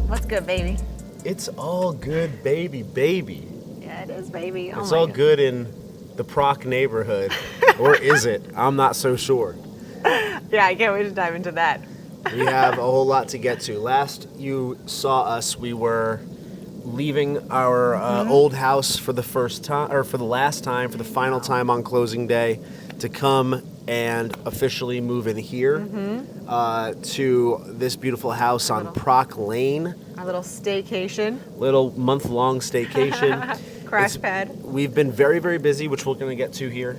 What's good, baby? It's all good, baby. Yeah, it is, baby. It's all good in the Proc neighborhood. Or is it? I'm not so sure. Yeah, I can't wait to dive into that. We have a whole lot to get to. Last you saw us, we were leaving our old house for the first time, or for the last time, for the final time on closing day, to come and officially move in here to this beautiful house on Proc Lane. Our little staycation. Little month-long staycation. Crash pad. We've been very, very busy, which we're going to get to here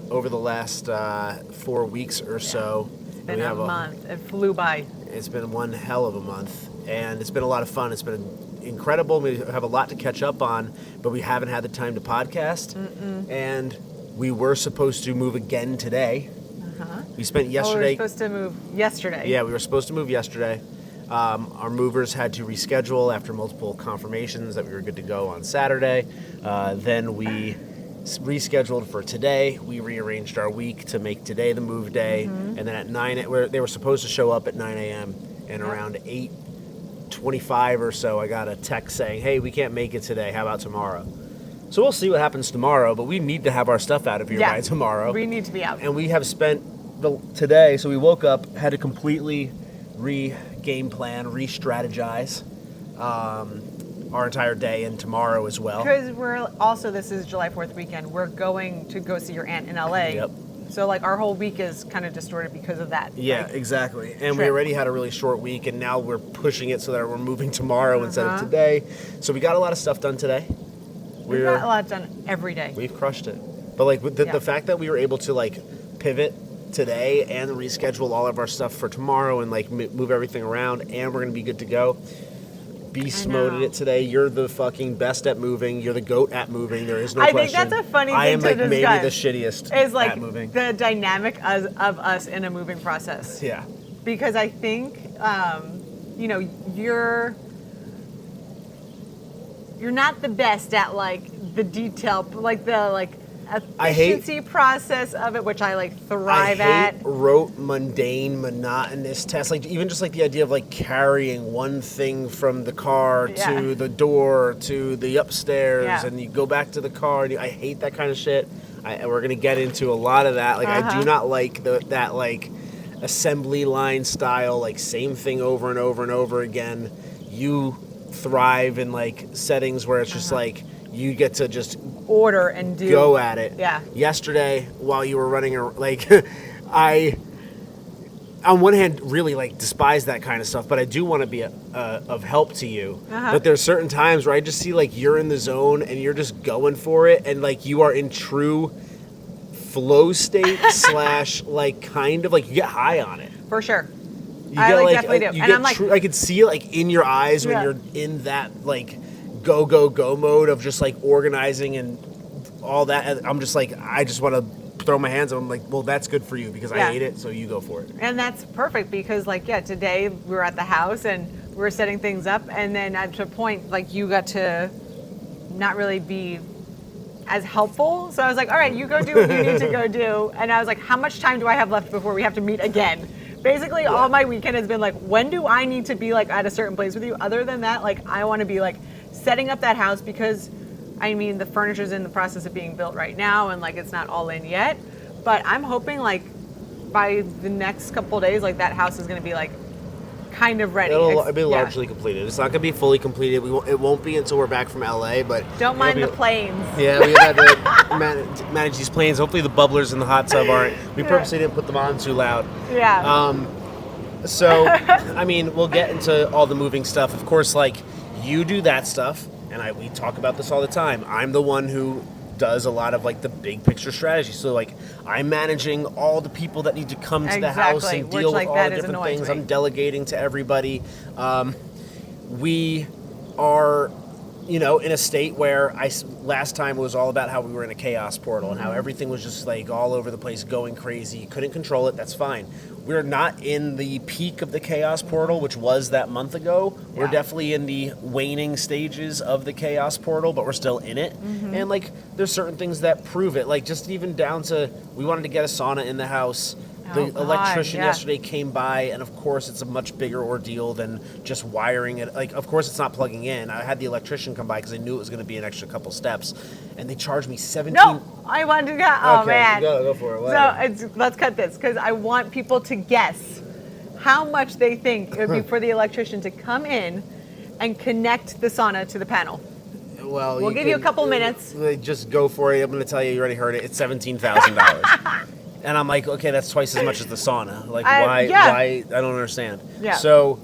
over the last 4 weeks or so. It's been a month. It flew by. It's been one hell of a month, and it's been a lot of fun. It's been incredible. We have a lot to catch up on, but we haven't had the time to podcast. And we were supposed to move again today. We spent yesterday... we were supposed to move yesterday. Yeah, we were supposed to move yesterday. Our movers had to reschedule after multiple confirmations that we were good to go on Saturday. Then we rescheduled for today. We rearranged our week to make today the move day. And then at 9, they were supposed to show up at 9 a.m. And around 8:25 or so, I got a text saying, hey, we can't make it today. How about tomorrow? So we'll see what happens tomorrow, but we need to have our stuff out of here by tomorrow. We need to be out. And we have spent today, so we woke up, had to completely game plan, re-strategize our entire day and tomorrow as well. Because this is July 4th weekend. We're going to go see your aunt in LA. Yep. So our whole week is kind of distorted because of that. Yeah, exactly. And we already had a really short week, and now we're pushing it so that we're moving tomorrow instead of today. So we got a lot of stuff done today. We got a lot done every day. We've crushed it. But the fact that we were able to pivot today and reschedule all of our stuff for tomorrow and move everything around, and we're gonna be good to go. Beast mode in it today. You're the fucking best at moving. You're the GOAT at moving. There is no question. I think that's a funny thing to discuss. I am maybe the shittiest at moving. The dynamic of us in a moving process. Yeah. Because I think you're not the best at the detail, efficiency process of it, which I thrive at. I hate rote, mundane, monotonous tasks. Even just the idea of carrying one thing from the car to the door to the upstairs, and you go back to the car. And I hate that kind of shit. We're gonna get into a lot of that. I do not like that assembly line style, same thing over and over and over again. You thrive in settings where it's just you get to just order and go at it. Yeah. Yesterday, while you were running, I, on one hand, really despise that kind of stuff, but I do want to be of help to you. But there's certain times where I just see you're in the zone and you're just going for it, and you are in true flow state / kind of you get high on it. For sure. You I definitely do. And I'm I could see it in your eyes when you're in that go mode of just organizing and all that. And I'm just I just want to throw my hands up. I'm well, that's good for you because I hate it, so you go for it. And that's perfect because today we were at the house and we were setting things up, and then at a point you got to not really be as helpful. So I was all right, you go do what you need to go do. And I was how much time do I have left before we have to meet again? Basically, all my weekend has been when do I need to be at a certain place with you? Other than that, I want to be setting up that house because, the furniture's in the process of being built right now and it's not all in yet. But I'm hoping by the next couple of days, that house is going to be kind of ready. It'll be largely completed. It's not going to be fully completed. It won't be until we're back from LA, but... Don't mind the planes. Yeah, we had to manage these planes. Hopefully the bubblers in the hot tub aren't... We purposely didn't put them on too loud. Yeah. So, we'll get into all the moving stuff. Of course, you do that stuff, and we talk about this all the time. I'm the one who does a lot of the big picture strategy. So I'm managing all the people that need to come to the house and deal with all the different things. I'm delegating to everybody. We are you know, in a state where last time it was all about how we were in a chaos portal and how everything was just like all over the place, going crazy. You couldn't control it. That's fine. We're not in the peak of the chaos portal, which was that month ago. We're definitely in the waning stages of the chaos portal, but we're still in it. And like, there's certain things that prove it. Like, just even down to, we wanted to get a sauna in the house. The electrician yesterday came by, and of course it's a much bigger ordeal than just wiring it. Like, of course it's not plugging in. I had the electrician come by because I knew it was going to be an extra couple steps, and they charged me 17. No, I wanted to go. Oh, okay, man. Go for it. So let's cut this because I want people to guess how much they think it would be for the electrician to come in and connect the sauna to the panel. Well, we'll give you a couple minutes. Just go for it. I'm going to tell you. You already heard it. It's $17,000. And I'm like, okay, that's twice as much as the sauna. Like, why? I don't understand. Yeah. So,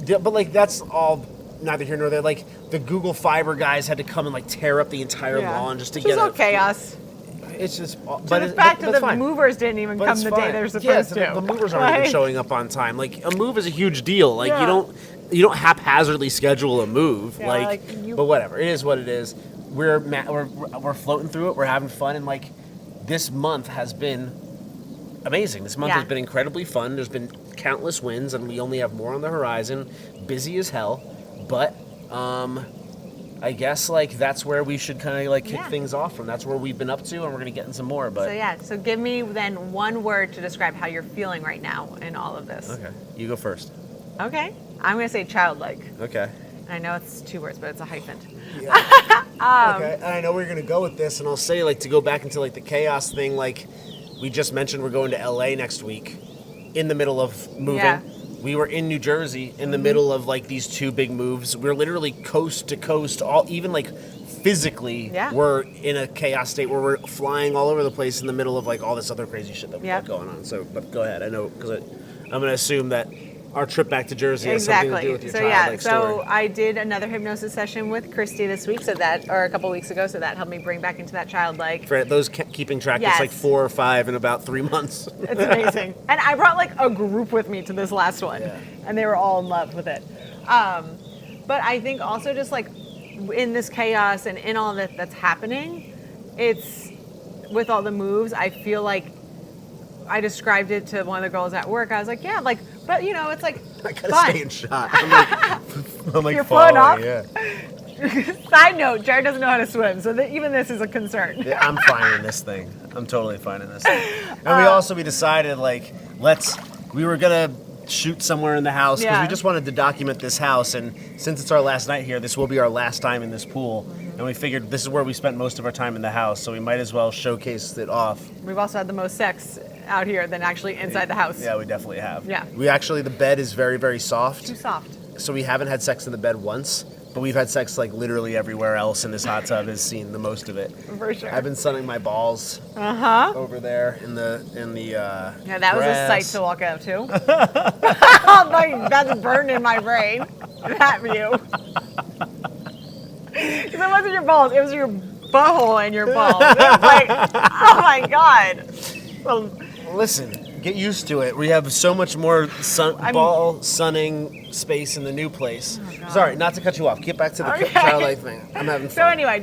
but like, that's all neither here nor there. Like, the Google Fiber guys had to come and like tear up the entire lawn just to get it. It's chaos. It's just, but the fact that the movers didn't even come the day they're supposed to. The movers aren't even showing up on time. Like, a move is a huge deal. Like, you don't haphazardly schedule a move. But whatever, it is what it is. We're floating through it. We're having fun, and like, this month has been amazing. This month has been incredibly fun. There's been countless wins, and we only have more on the horizon. Busy as hell, but I guess like that's where we should kind of like kick things off from. That's where we've been up to, and we're gonna get in some more. But so give me then one word to describe how you're feeling right now in all of this. Okay, you go first. Okay, I'm gonna say childlike. Okay. I know it's 2 words, but it's a hyphen. Yeah. Okay, and I know where you're gonna go with this, and I'll say like to go back into like the chaos thing. Like we just mentioned, we're going to LA next week, in the middle of moving. Yeah. We were in New Jersey in the middle of like these 2 big moves. We're literally coast to coast, all even like physically. We're in a chaos state where we're flying all over the place in the middle of like all this other crazy shit that we got going on. So, but go ahead. I know because I'm gonna assume that our trip back to Jersey has something to do with your childlike story. So I did another hypnosis session with Christy this week, or a couple weeks ago, so that helped me bring back into that childlike. For those keeping track, it's like 4 or 5 in about 3 months. It's amazing. And I brought like a group with me to this last one, and they were all in love with it. But I think also just like in this chaos and in all that's happening, it's with all the moves, I feel like I described it to one of the girls at work. I was like, but you know, it's like I gotta fun. stay in shot. I'm like you're floating off. Yeah. Side note: Jared doesn't know how to swim, so even this is a concern. Yeah, I'm fine in this thing. I'm totally fine in this thing. And we decided like we were gonna shoot somewhere in the house because we just wanted to document this house, and since it's our last night here, this will be our last time in this pool. And we figured this is where we spent most of our time in the house, so we might as well showcase it off. We've also had the most sex out here than actually inside the house. Yeah, we definitely have. Yeah. The bed is very, very soft. Too soft. So we haven't had sex in the bed once, but we've had sex like literally everywhere else, and this hot tub has seen the most of it. For sure. I've been sunning my balls over there in the yeah, that was a sight to walk out to. That's burned in my brain. That view. Because it wasn't your balls, it was your butthole and your balls. It was like, oh my God. Well, listen, get used to it. We have so much more ball sunning space in the new place. Oh, sorry, not to cut you off. Get back to the childlike thing. I'm having fun. So anyway,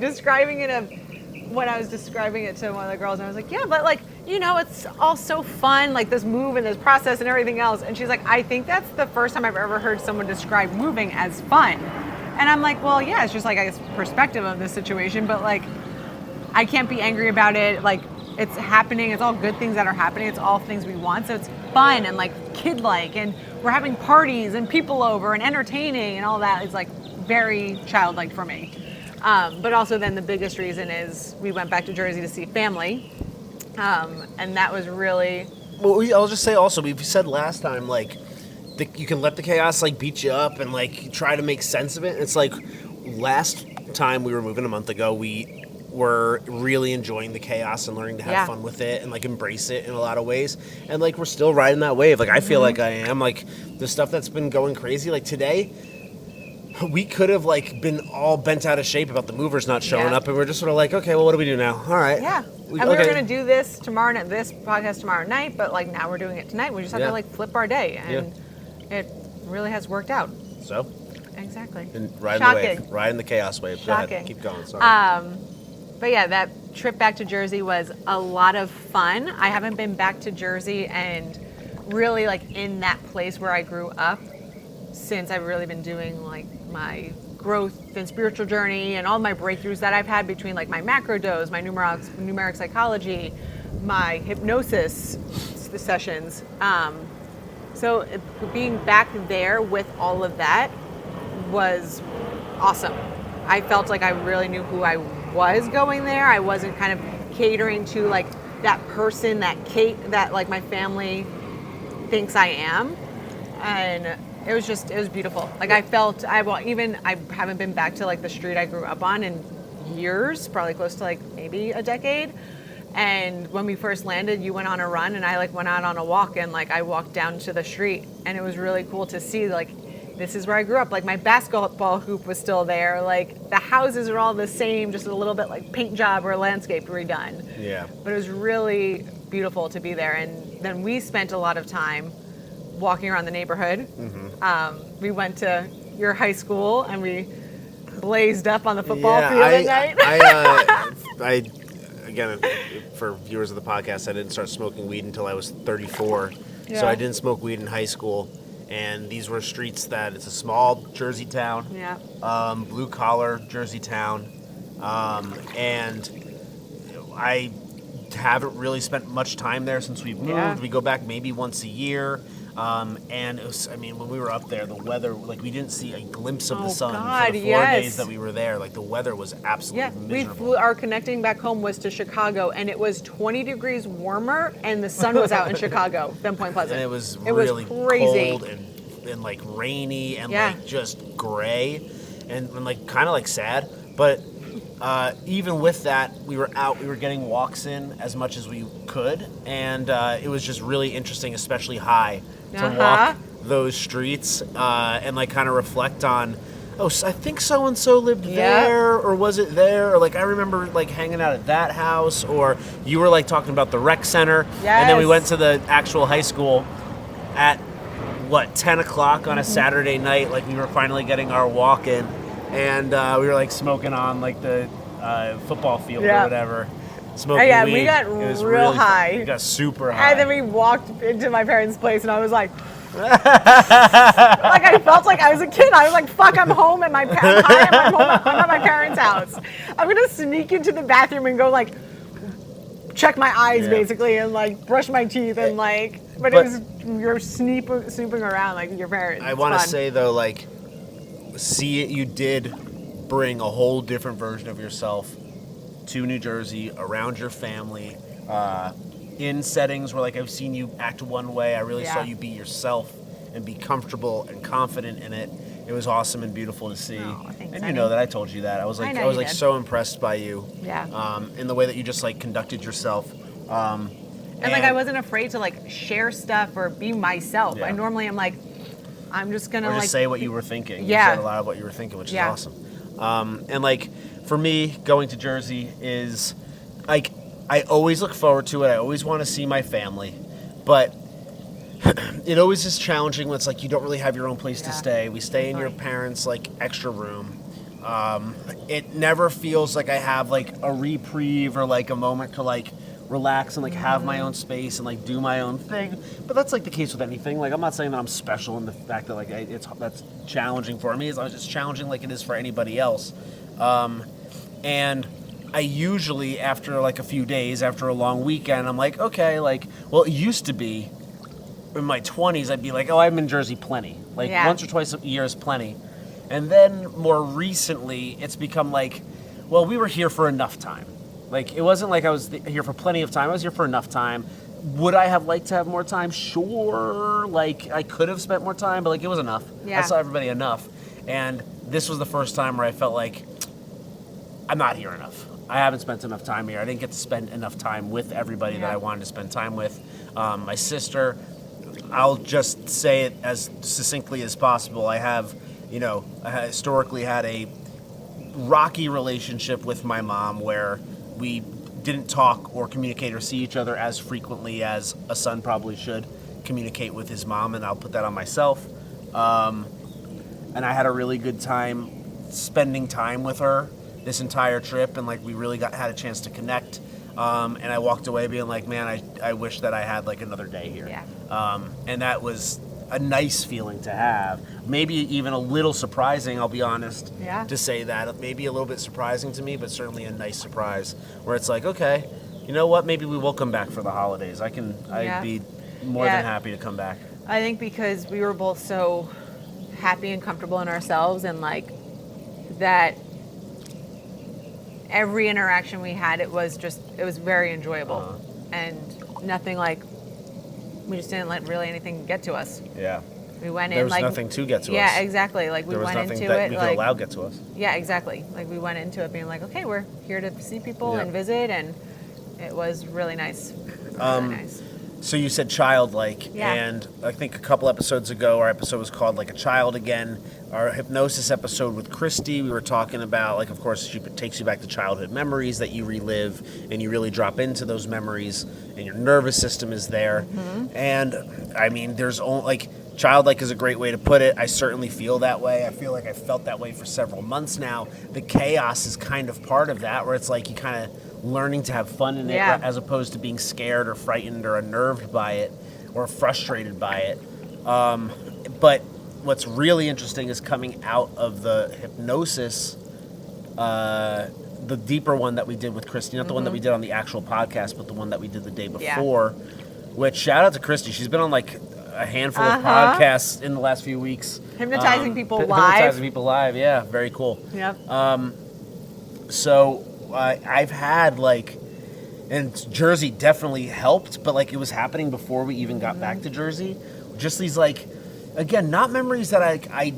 when I was describing it to one of the girls, and I was like, but like, you know, it's all so fun, like this move and this process and everything else. And she's like, I think that's the first time I've ever heard someone describe moving as fun. And I'm like, well, yeah, it's just like, I guess, perspective of this situation, but like, I can't be angry about it. Like, it's happening. It's all good things that are happening. It's all things we want. So it's fun and like kid-like, and we're having parties and people over and entertaining and all that. It's like very childlike for me. But also then the biggest reason is we went back to Jersey to see family. And that was really... Well, I'll just say also, we said last time, like, you can let the chaos like beat you up and like try to make sense of it. It's like last time we were moving a month ago, we were really enjoying the chaos and learning to have fun with it and like embrace it in a lot of ways. And like we're still riding that wave. Like I feel like I am. Like the stuff that's been going crazy. Like today, we could have like been all bent out of shape about the movers not showing up, and we're just sort of like, okay, well, what do we do now? All right. Yeah. We were going to do this tomorrow night, this podcast tomorrow night, but like now we're doing it tonight. We just have to like flip our day, and it really has worked out. So? Exactly. exactly. And riding the wave, Shocking. riding the chaos wave. Go Shocking. ahead, keep going. Sorry. But yeah, that trip back to Jersey was a lot of fun. I haven't been back to Jersey and really like in that place where I grew up since I've really been doing like my growth and spiritual journey and all my breakthroughs that I've had between like my macro dose, my numeric psychology, my hypnosis sessions. So being back there with all of that was awesome. I felt like I really knew who I was going there. I wasn't kind of catering to like that person that like my family thinks I am. And it was beautiful. Like I haven't been back to like the street I grew up on in years, probably close to like maybe a decade. And when we first landed, you went on a run and I like went out on a walk and like I walked down to the street and it was really cool to see like this is where I grew up. Like my basketball hoop was still there. Like the houses are all the same, just a little bit like paint job or landscape redone. Yeah. But it was really beautiful to be there. And then we spent a lot of time walking around the neighborhood. Mm-hmm. We went to your high school and we blazed up on the football field at night. Again, for viewers of the podcast, I didn't start smoking weed until I was 34. Yeah. So I didn't smoke weed in high school. And these were streets it's a small Jersey town, blue collar Jersey town. And I haven't really spent much time there since we've moved. Yeah. We go back maybe once a year. And it was, when we were up there, the weather, like we didn't see a glimpse of the sun for the 4 days that we were there. Like the weather was absolutely miserable. Our connecting back home was to Chicago, and it was 20 degrees warmer, and the sun was out in Chicago than Point Pleasant. And it was really crazy. Cold and like rainy and like just gray and like kind of like sad. But even with that, we were getting walks in as much as we could, and it was just really interesting, especially high, to walk those streets and like kind of reflect on, I think so and so lived there, or was it there, or like I remember like hanging out at that house, or you were like talking about the rec center, and then we went to the actual high school at 10 o'clock on a Saturday night, like we were finally getting our walk in. And we were like smoking on like the football field or whatever. Smoking weed. We got real high. We got super high. And then we walked into my parents' place and I was like, like I felt like I was a kid. I was like, fuck, I'm home at I'm at my parents' house. I'm going to sneak into the bathroom and go like, check my eyes basically and like brush my teeth and like, but it was, you're snooping around like your parents. I want to say though, like, you did bring a whole different version of yourself to New Jersey, around your family, in settings where like I've seen you act one way. I really saw you be yourself and be comfortable and confident in it. It was awesome and beautiful to see. Oh, thanks, and you know that I told you that. I was like so impressed by you. Yeah. In the way that you just like conducted yourself. And like I wasn't afraid to like share stuff or be myself. Yeah. I normally am like, I'm just gonna just say what you were thinking. Yeah. You said a lot of what you were thinking, which is awesome. And like for me, going to Jersey is like I always look forward to it. I always want to see my family, but it always is challenging when it's like you don't really have your own place to stay. We stay in your parents' like extra room. It never feels like I have like a reprieve or like a moment to like relax and like have my own space and like do my own thing. But that's like the case with anything. Like I'm not saying that I'm special in the fact that like that's challenging for me. It's challenging like it is for anybody else. And I usually after like a few days, after a long weekend, I'm like, okay, like, well, it used to be in my 20s, I'd be like, oh, I'm in Jersey plenty. Like once or twice a year is plenty. And then more recently, it's become like, well, we were here for enough time. Like, it wasn't like I was here for plenty of time. I was here for enough time. Would I have liked to have more time? Sure. Like, I could have spent more time, but, like, it was enough. Yeah. I saw everybody enough. And this was the first time where I felt like I'm not here enough. I haven't spent enough time here. I didn't get to spend enough time with everybody that I wanted to spend time with. My sister, I'll just say it as succinctly as possible. I have, I historically had a rocky relationship with my mom where we didn't talk or communicate or see each other as frequently as a son probably should communicate with his mom, and I'll put that on myself. And and I had a really good time spending time with her this entire trip, and like we really had a chance to connect. And I walked away being like, man, I wish that I had like another day here. Yeah. And that was a nice feeling to have. Maybe even a little surprising, I'll be honest, to say that. Maybe a little bit surprising to me, but certainly a nice surprise where it's like, okay, you know what? Maybe we will come back for the holidays. I'd be more than happy to come back. I think because we were both so happy and comfortable in ourselves, and like that every interaction we had, it was very enjoyable, and nothing like, we just didn't let really anything get to us. Yeah. We went there in was like nothing to get to us. Yeah, exactly. Like we there was went nothing into that it we like could allow get to us. Yeah, exactly. Like we went into it being like, okay, we're here to see people and visit, and it was really nice. Really nice. So you said childlike, and I think a couple episodes ago, our episode was called Like a Child Again. Our hypnosis episode with Christy, we were talking about, like, of course, she takes you back to childhood memories that you relive, and you really drop into those memories, and your nervous system is there. Mm-hmm. And, I mean, there's only, like, childlike is a great way to put it. I certainly feel that way. I feel like I've felt that way for several months now. The chaos is kind of part of that, where it's like you kind of learning to have fun in it as opposed to being scared or frightened or unnerved by it or frustrated by it. But what's really interesting is coming out of the hypnosis, the deeper one that we did with Christy, not the one that we did on the actual podcast, but the one that we did the day before, which shout out to Christy. She's been on like a handful of podcasts in the last few weeks. Hypnotizing people live. Hypnotizing people live, yeah, very cool. Yep. So I've had like, and Jersey definitely helped, but like it was happening before we even got back to Jersey. Just these like, again, not memories that I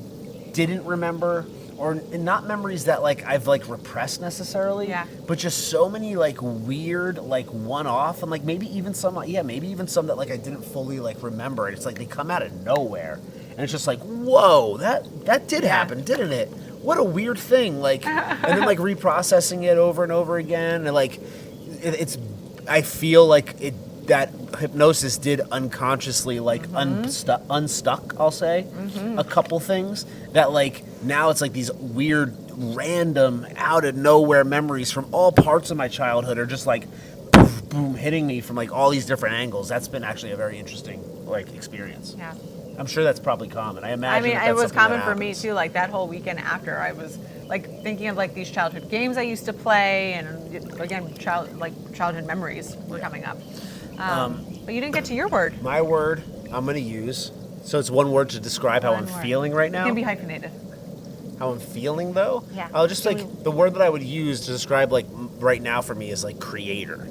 didn't remember, or not memories that like I've like repressed necessarily, but just so many like weird like one-off, and like maybe even some that like I didn't fully like remember, and it's like they come out of nowhere, and it's just like, whoa, that did happen, didn't it? What a weird thing, like, and then like reprocessing it over and over again, and like I feel like that hypnosis did unconsciously like unstuck, I'll say, a couple things that like now it's like these weird random out of nowhere memories from all parts of my childhood are just like boom, boom, hitting me from like all these different angles. That's been actually a very interesting like experience. Yeah. I'm sure that's probably common. I imagine. I mean, it was common for me too. Like that whole weekend after, I was like thinking of like these childhood games I used to play, and again, childhood memories were coming up. But you didn't get to your word. My word, I'm going to use. So it's one word to describe how I'm feeling right now. It can be hyphenated. How I'm feeling though. Yeah. I'll just like the word that I would use to describe like right now for me is like creator.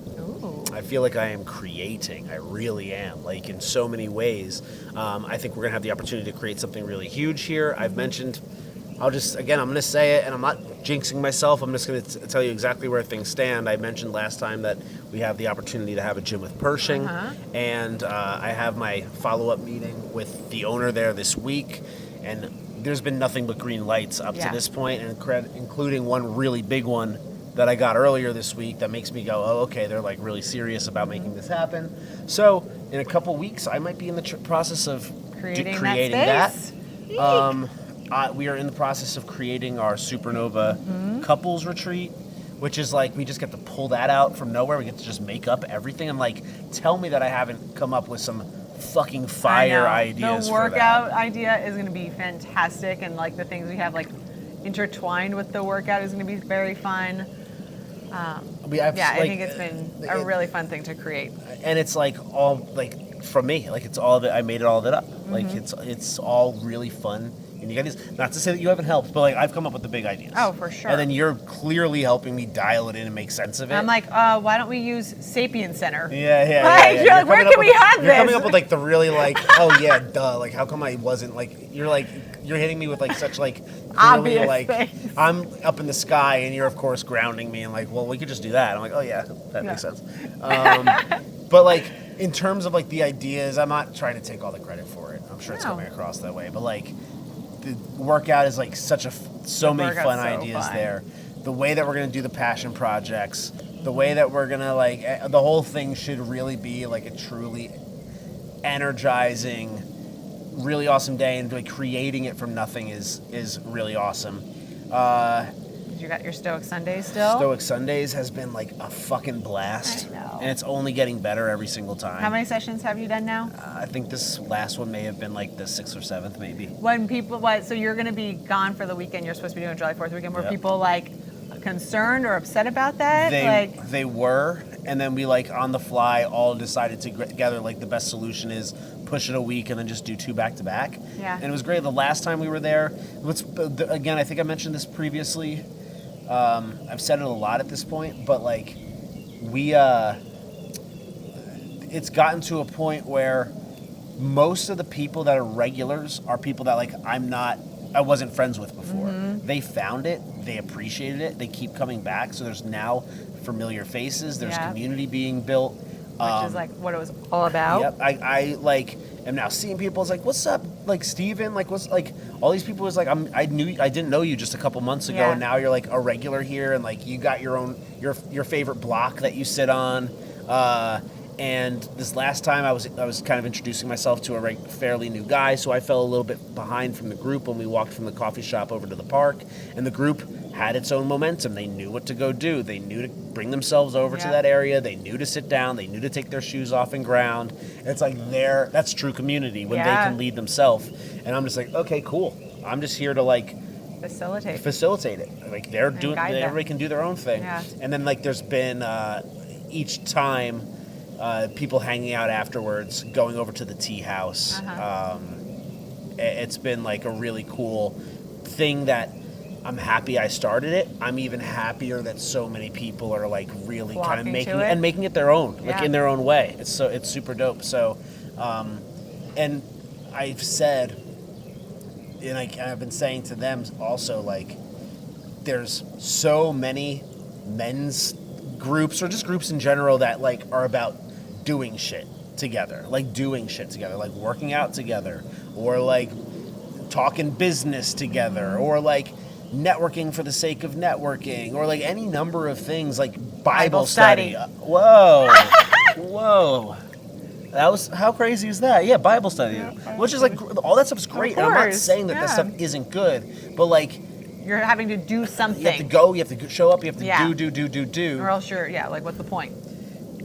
I feel like I am creating. I really am, like in so many ways. I think we're going to have the opportunity to create something really huge here. I've mentioned, I'm going to say it, and I'm not jinxing myself. I'm just going to tell you exactly where things stand. I mentioned last time that we have the opportunity to have a gym with Pershing, and I have my follow-up meeting with the owner there this week, and there's been nothing but green lights up to this point, and including one really big one that I got earlier this week that makes me go, oh, okay, they're like really serious about making this happen. So in a couple weeks, I might be in the process of creating that. We are in the process of creating our Supernova couples retreat, which is like we just get to pull that out from nowhere. We get to just make up everything. And like, tell me that I haven't come up with some fucking fire ideas. The workout idea is going to be fantastic, and like the things we have like intertwined with the workout is going to be very fun. I think it's been a really fun thing to create. And it's like all like from me, like it's all of it. I made all of it up. Like it's all really fun. And you guys, not to say that you haven't helped, but like I've come up with the big ideas. Oh, for sure. And then you're clearly helping me dial it in and make sense of it. I'm like, why don't we use Sapien Center? Yeah. You're like, where can we have this? You're coming up with like the really like, oh yeah, duh. Like how come I wasn't like? You're hitting me with like such like obvious like things. I'm up in the sky and you're of course grounding me and like, well, we could just do that. I'm like, oh yeah, that makes sense. But like in terms of like the ideas, I'm not trying to take all the credit for it. I'm sure it's coming across that way, but like. The workout is like so many fun ideas there. The way that we're going to do the passion projects, the way that we're going to like, the whole thing should really be like a truly energizing, really awesome day, and like creating it from nothing is really awesome. You got your Stoic Sundays still? Stoic Sundays has been like a fucking blast. I know. And it's only getting better every single time. How many sessions have you done now? I think this last one may have been like the 6th or 7th, maybe. When people, so you're going to be gone for the weekend. You're supposed to be doing July 4th weekend. Were Yep. people like concerned or upset about that? They were, and then we like on the fly all decided together like the best solution is push it a week and then just do 2 back to back. Yeah. And it was great. The last time we were there, again, I think I mentioned this previously. I've said it a lot at this point, but like it's gotten to a point where most of the people that are regulars are people that like I wasn't friends with before. Mm-hmm. They found it, they appreciated it, they keep coming back. So there's now familiar faces, there's community being built. Which is like what it was all about. Yep, I like am now seeing people. It's like, what's up, like Steven? Like, what's like all these people? Is like I didn't know you just a couple months ago, Yeah. and now you're like a regular here, and like you got your own your favorite block that you sit on. And this last time I was kind of introducing myself to a fairly new guy, so I fell a little bit behind from the group when we walked from the coffee shop over to the park, and the group had its own momentum. They knew what to go do. They knew to bring themselves over to that area. They knew to sit down. They knew to take their shoes off and ground. And it's like that's true community when they can lead themselves. And I'm just like, okay, cool. I'm just here to like facilitate it. Like they're doing. Everybody can do their own thing. Yeah. And then like there's been each time. People hanging out afterwards, going over to the tea house. It's been like a really cool thing that I'm happy I started it. I'm even happier that so many people are like really kind of making it their own, like in their own way. It's super dope. So, and I've said, and I've been saying to them also, like, there's so many men's groups or just groups in general that like are about doing shit together, like working out together, or like talking business together, or like networking for the sake of networking, or like any number of things, like Bible study. Whoa. That was, how crazy is that? Yeah, Bible study, which is like all that stuff is great. And I'm not saying that that stuff isn't good, but like you're having to do something. You have to go. You have to show up. You have to do. Or else you're like, what's the point?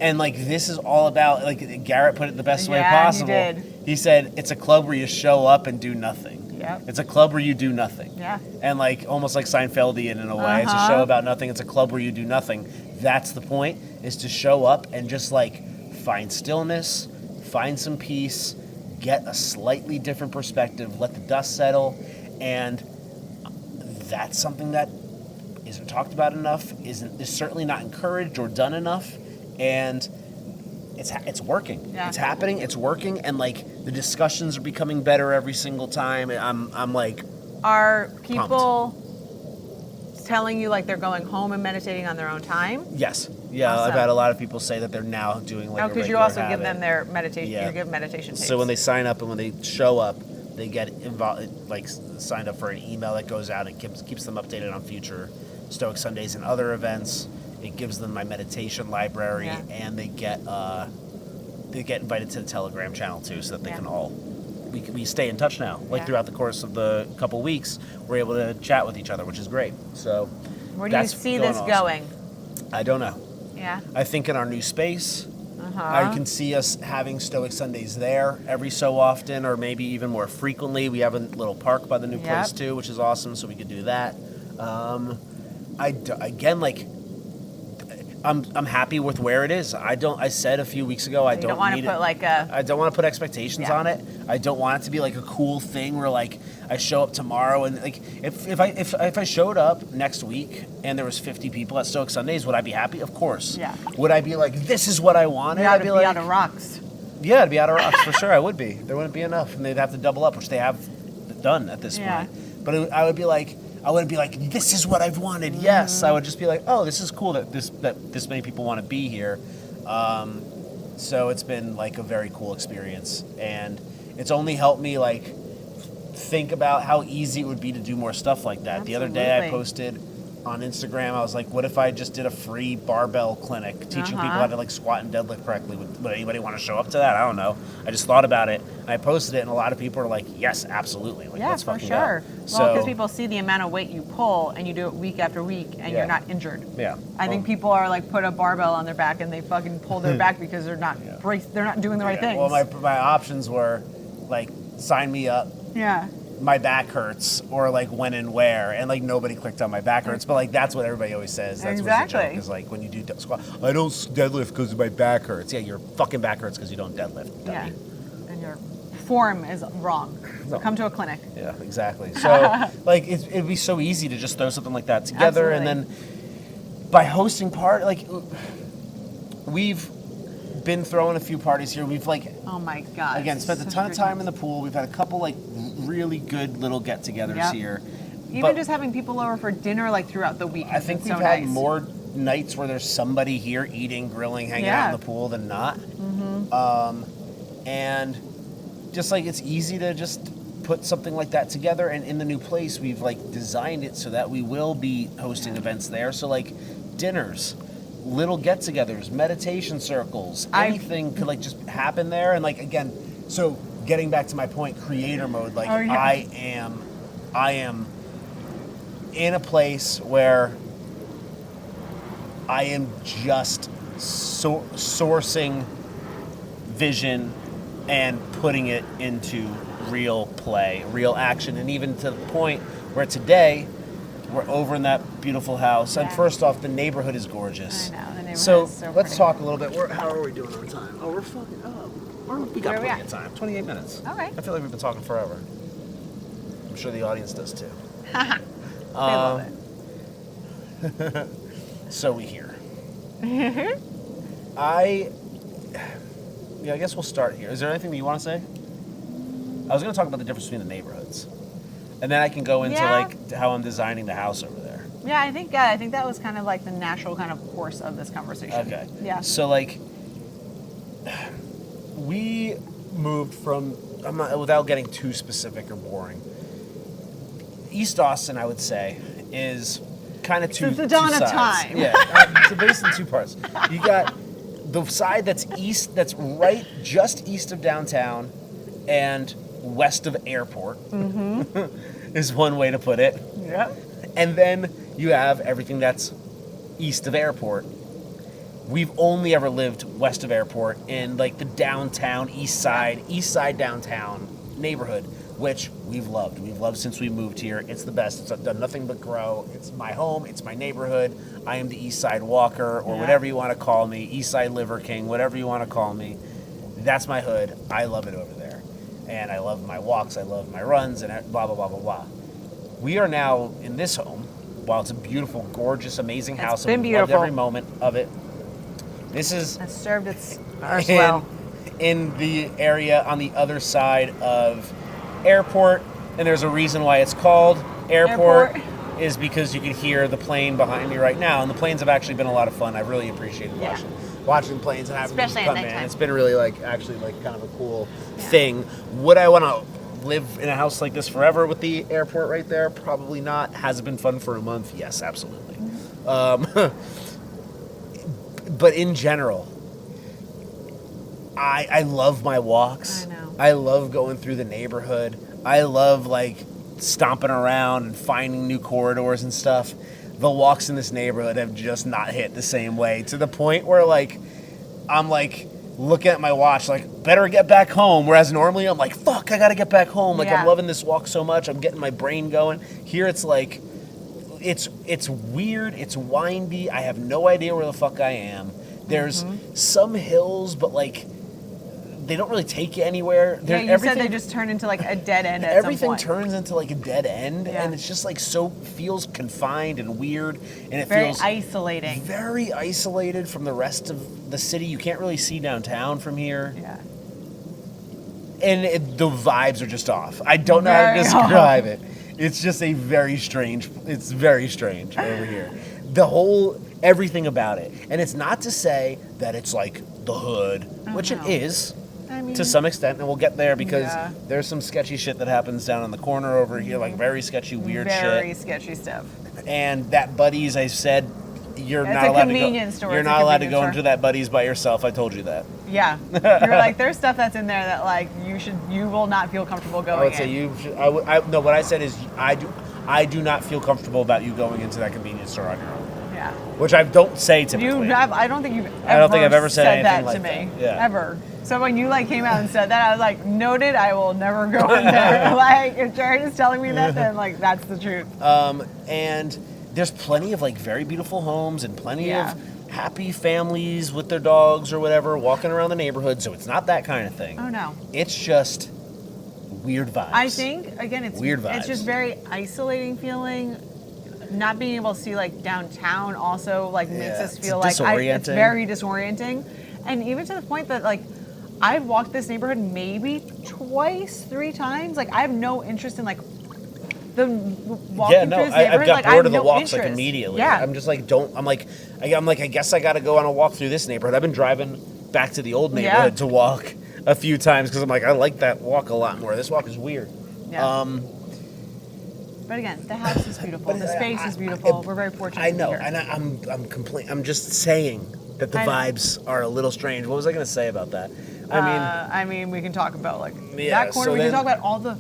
And like this is all about, like Garrett put it the best way possible. He did. He said it's a club where you show up and do nothing. Yep. It's a club where you do nothing. Yeah. And like almost like Seinfeldian in a way. It's a show about nothing. It's a club where you do nothing. That's the point, is to show up and just like find stillness, find some peace, get a slightly different perspective, let the dust settle, and that's something that isn't talked about enough, is certainly not encouraged or done enough, and it's working. Yeah. It's happening. It's working, and like the discussions are becoming better every single time. I'm like, are people telling you like they're going home and meditating on their own time? Yes. Yeah, Awesome. I've had a lot of people say that they're now doing like because you also give them their meditation. Yeah. You give meditation tapes. So when they sign up and when they show up, they get involved, like signed up for an email that goes out and keeps them updated on future Stoic Sundays and other events. It gives them my meditation library, and they get invited to the Telegram channel too, so that they can all we stay in touch now. Like throughout the course of the couple weeks, we're able to chat with each other, which is great. So where do you see this going? I don't know. Yeah. I think in our new space. I can see us having Stoic Sundays there every so often, or maybe even more frequently. We have a little park by the new place too, which is awesome, so we could do that. I'm happy with where it is. I said a few weeks ago I don't want to put I don't want to put expectations on it. I don't want it to be like a cool thing where like I show up tomorrow and like if I showed up next week and there was 50 people at Stoic Sundays, would I be happy? Of course. Yeah. Would I be like, this is what I wanted? I'd be like, out of rocks. Yeah, it'd be out of rocks for sure. I would be. There wouldn't be enough, and they'd have to double up, which they have done at this point. But I wouldn't be like, this is what I've wanted. Yes, I would just be like, oh, this is cool that this many people want to be here. So it's been like a very cool experience, and it's only helped me like think about how easy it would be to do more stuff like that. Absolutely. The other day I posted on Instagram. I was like, what if I just did a free barbell clinic teaching people how to like squat and deadlift correctly? Would anybody want to show up to that? I don't know. I just thought about it. And I posted it, and a lot of people are like, yes, absolutely. Like, Yeah, let's for fucking sure. go. Well, because people see the amount of weight you pull, and you do it week after week, and Yeah. you're not injured. Yeah. I think people are like put a barbell on their back, and they fucking pull their back because they're not they're not doing the right things. Well, my options were like, sign me up. Yeah. My back hurts, or like when and where, and like nobody clicked on my back hurts, but like that's what everybody always says. That's what's the joke, is like when you do squat, I don't deadlift because my back hurts. Yeah, your fucking back hurts because you don't deadlift. Yeah. Dummy. And your form is wrong. So come to a clinic. Yeah, exactly. So like it'd be so easy to just throw something like that together. Absolutely. And then by hosting we've been throwing a few parties here. We've like, Oh my God. again, spent a ton of time in the pool. We've had a couple like really good little get-togethers here. Even But just having people over for dinner like throughout the week. I think it's we've so had nice. more nights where there's somebody here eating, grilling, hanging out in the pool than not. And just like it's easy to just put something like that together. And in the new place, we've like designed it so that we will be hosting events there. So like dinners, little get-togethers, meditation circles, anything could like just happen there. And like again, so getting back to my point, creator mode. Like I am in a place where I am just sourcing vision and putting it into real play, real action, and even to the point where today we're over in that beautiful house. And first off, the neighborhood is gorgeous. I know, the neighborhood is so so let's pretty. talk a little bit. How are we doing on time? Oh, we're fucking up. We got Where are we plenty at? of time. 28 minutes. Okay. I feel like we've been talking forever. I'm sure the audience does too. They love it. So we hear. I guess we'll start here. Is there anything that you want to say? I was going to talk about the difference between the neighborhoods, and then I can go into like how I'm designing the house over there. Yeah, I think that was kind of like the natural kind of course of this conversation. Okay. Yeah. So like, we moved from, without getting too specific or boring, East Austin, I would say, is kind of two Since the dawn two of sides. time. Yeah, so based in two parts. You got the side that's east, that's right just east of downtown and west of airport, is one way to put it. Yeah. And then you have everything that's east of airport. We've only ever lived west of airport in like the downtown, east side downtown neighborhood, which we've loved. We've loved since we moved here. It's the best. It's done nothing but grow. It's my home. It's my neighborhood. I am the East Side Walker, or whatever you want to call me, East Side Liver King, whatever you want to call me. That's my hood. I love it over there. And I love my walks. I love my runs and blah, blah, blah, blah, blah. We are now in this home. While it's a beautiful, gorgeous, amazing house, been and we loved beautiful. every moment of it. This is It served its purpose well. in the area on the other side of airport, and there's a reason why it's called airport. Is because you can hear the plane behind me right now, and the planes have actually been a lot of fun. I've really appreciated watching planes and having them Especially at come in. nighttime. It's been really actually kind of a cool thing. Would I want to live in a house like this forever with the airport right there? Probably not. Has it been fun for a month? Yes, absolutely. But in general, I love my walks. I know. I love going through the neighborhood. I love stomping around and finding new corridors and stuff. The walks in this neighborhood have just not hit the same way, to the point where I'm looking at my watch better get back home, whereas normally I'm like, fuck, I gotta get back home. I'm loving this walk so much, I'm getting my brain going. Here it's it's weird, it's windy, I have no idea where the fuck I am. There's some hills, but they don't really take you anywhere. Yeah, you said they just turn into a dead end at some everything point. turns into a dead end, and it's just feels confined and weird, and it Very feels isolating. very isolated from the rest of the city. You can't really see downtown from here. Yeah. And the vibes are just off. I don't know how to describe it. It's just it's very strange over here. Everything about it. And it's not to say that it's the hood, which it is. I mean, To some extent, and we'll get there because there's some sketchy shit that happens down in the corner over here, very sketchy, weird shit. very sketchy stuff. And that Buddy's, I said, you're It's not a allowed to go. convenience store. You're It's a not allowed to convenience go store. into that Buddy's by yourself. I told you that. Yeah, you're like, there's stuff that's in there that like you will not feel comfortable going I would say in. you. No, what I said is I do not feel comfortable about you going into that convenience store on your own. Yeah. Which I don't say typically. I don't think you've ever I don't think I've ever said that anything to like me. that. Yeah. Ever. So when you like came out and said that, I was like, noted, I will never go in there. Like if Jared is telling me that, then like that's the truth. And there's plenty of like very beautiful homes and plenty Yeah. of happy families with their dogs or whatever walking around the neighborhood. So it's not that kind of thing. Oh no. It's just weird vibes. I think again it's Weird vibes. It's just very isolating feeling. Not being able to see like downtown also like makes Yeah, us it's feel like it's disorienting. very disorienting. And even to the point that like I've walked this neighborhood maybe twice, 3 times. Like I have no interest in like the walking Yeah, no, through this I've neighborhood. got Like, I bored have of the no walks like interest. immediately. Yeah. I'm just like, I guess I got to go on a walk through this neighborhood. I've been driving back to the old neighborhood to walk a few times because I'm like, I like that walk a lot more. This walk is weird. Yeah. But again, the house is beautiful. The space is beautiful. We're very fortunate. I to be know, here. and I'm just saying that the I know. vibes are a little strange. What was I going to say about that? I mean, we can talk about like Yeah, that corner. so We can then- talk about all the,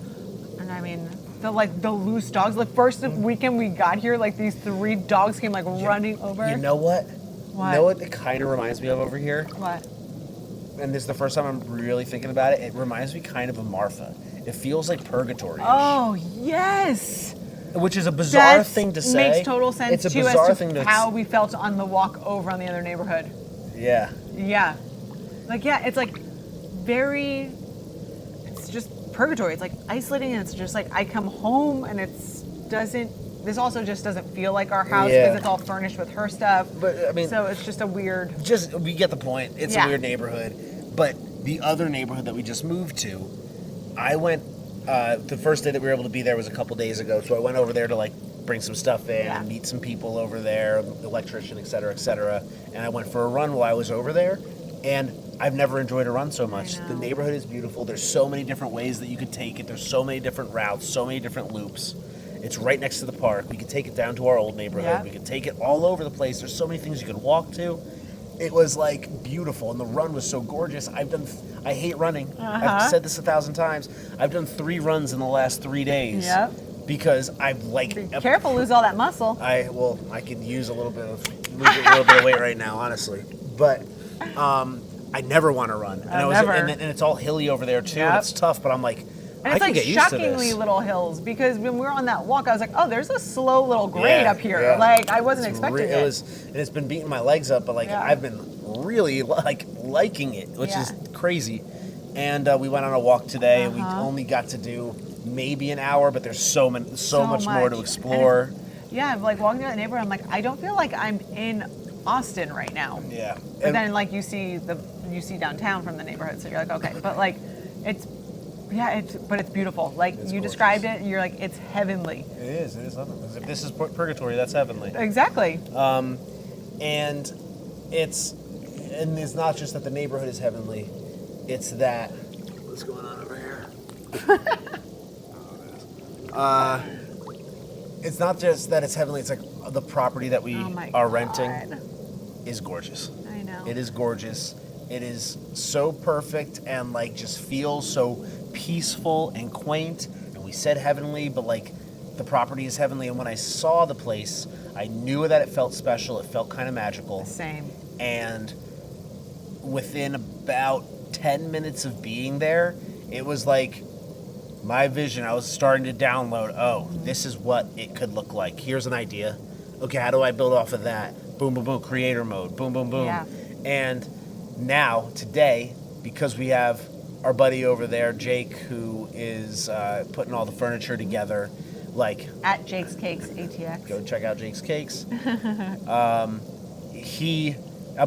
and I mean, the loose dogs. The first weekend we got here, like these 3 dogs came like running over. You know what? What? You know what it kind of reminds me of over here? What? And this is the first time I'm really thinking about it. It reminds me kind of Martha. It feels like purgatory. Oh yes. Which is a bizarre That thing to say. makes total sense It's a too bizarre as to thing to how we felt on the walk over on the other neighborhood. Yeah. Yeah. Like yeah, it's like very. It's just purgatory. It's like isolating, and it's just like I come home and it's doesn't. This also just doesn't feel like our house because Yeah. it's all furnished with her stuff. But I mean, So it's just a weird. we get the point. It's Yeah. a weird neighborhood. But the other neighborhood that we just moved to, I went. The first day that we were able to be there was a couple days ago, so I went over there to like bring some stuff in Yeah. and meet some people over there, electrician, et cetera, et cetera. And I went for a run while I was over there, and I've never enjoyed a run so much. know. The neighborhood is beautiful. There's so many different ways that you could take it. There's so many different routes, so many different loops. It's right next to the park. We could take it down to our old neighborhood. Yeah. We could take it all over the place. There's so many things you could walk to. It was like beautiful, and the run was so gorgeous. I hate running. I've said this 1,000 times. I've done 3 runs in the last 3 days. Yep. Because I've like. Be careful, lose all that muscle. I can use a little bit of weight right now, honestly. But I never want to run, Never. and it's all hilly over there too, and Yep. it's tough. But I'm like, And I it's can like get used to shockingly this. little hills because when we were on that walk, I was like, oh, there's a slow little grade Yeah, up here. yeah. Like I wasn't It's expecting it was, and it's been beating my legs up, but like Yeah. I've been really like liking it, which is Yeah. crazy. And we went on a walk today. We Uh-huh. only got to do maybe an hour, but there's so much more to much. explore. Yeah, I'm like walking through that neighborhood. I'm like, I don't feel like I'm in Austin right now. Yeah, But and then like you see downtown from the neighborhood, so you're like, okay. But like, it's beautiful. Like It's you gorgeous. described it, you're like, it's heavenly. it is nothing. If this is purgatory, that's heavenly. Exactly. And it's not just that the neighborhood is heavenly. It's that what's going on over here. It's not just that it's heavenly. It's like the property that we Oh my are God. renting is gorgeous. I know. It is gorgeous. It is so perfect and like just feels so peaceful and quaint. And we said heavenly, but like the property is heavenly. And when I saw the place, I knew that it felt special. It felt kind of magical. Same. And within about 10 minutes of being there, it was like my vision. I was starting to download, this is what it could look like. Here's an idea. Okay, how do I build off of that? Boom, boom, boom, creator mode. Boom, boom, boom. Yeah. And now, today, because we have our buddy over there, Jake, who is putting all the furniture together, like, At Jake's Cakes ATX. go check out Jake's Cakes. I'm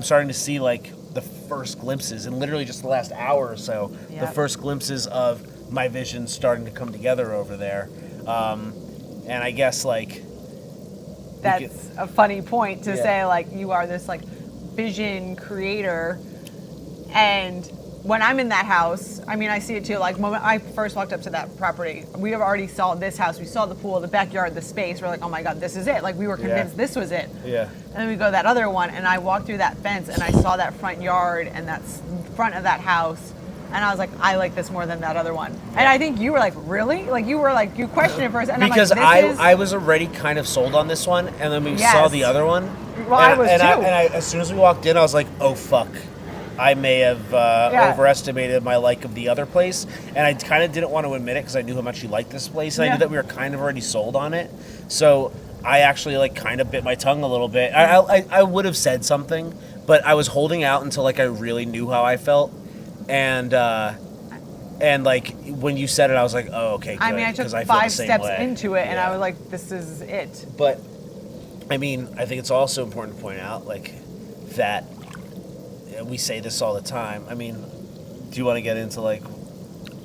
starting to see like the first glimpses, and literally just the last hour or so, the Yep. first glimpses of my vision starting to come together over there. And I guess like That's a funny point to Yeah. say, like, you are this like vision creator, and when I'm in that house, I mean, I see it too. Like, when I first walked up to that property, we have already saw this house. We saw the pool, the backyard, the space. We're like, oh my God, this is it. Like, we were convinced this was it. Yeah. And then we go to that other one, and I walked through that fence, and I saw that front yard and that front of that house. And I was like, I like this more than that other one. And I think you were like, really? Like, you were like, you questioned it first. And Because I'm like, I was already kind of sold on this one, and then we Yes. saw the other one. Well, I was too. As soon as we walked in, I was like, oh, fuck. I may have overestimated my like of the other place, and I kind of didn't want to admit it because I knew how much you liked this place, and I knew that we were kind of already sold on it. So I actually like kind of bit my tongue a little bit. I would have said something, but I was holding out until like I really knew how I felt, and like when you said it, I was like, oh, okay, good. I mean, I took 5 steps into it, and I was like, this is it. But I mean, I think it's also important to point out like that. We say this all the time. I mean, do you want to get into like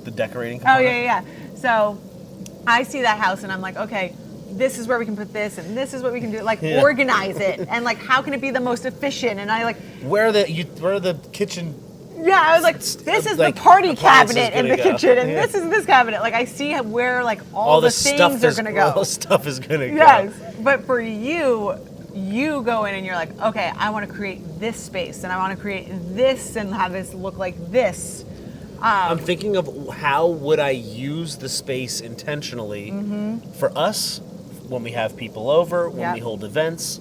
the decorating component? Oh, yeah. So I see that house and I'm like, okay, this is where we can put this and this is what we can do. Like organize it and like how can it be the most efficient? And I like where are the kitchen? Yeah, I was like, this is the party cabinet in the kitchen and this is this cabinet. Like I see where like all the things are gonna go. All the stuff is gonna go. Yes, but for you go in and you're like, okay, I want to create this space and I want to create this and have this look like this. I'm thinking of how would I use the space intentionally for us when we have people over, when we hold events.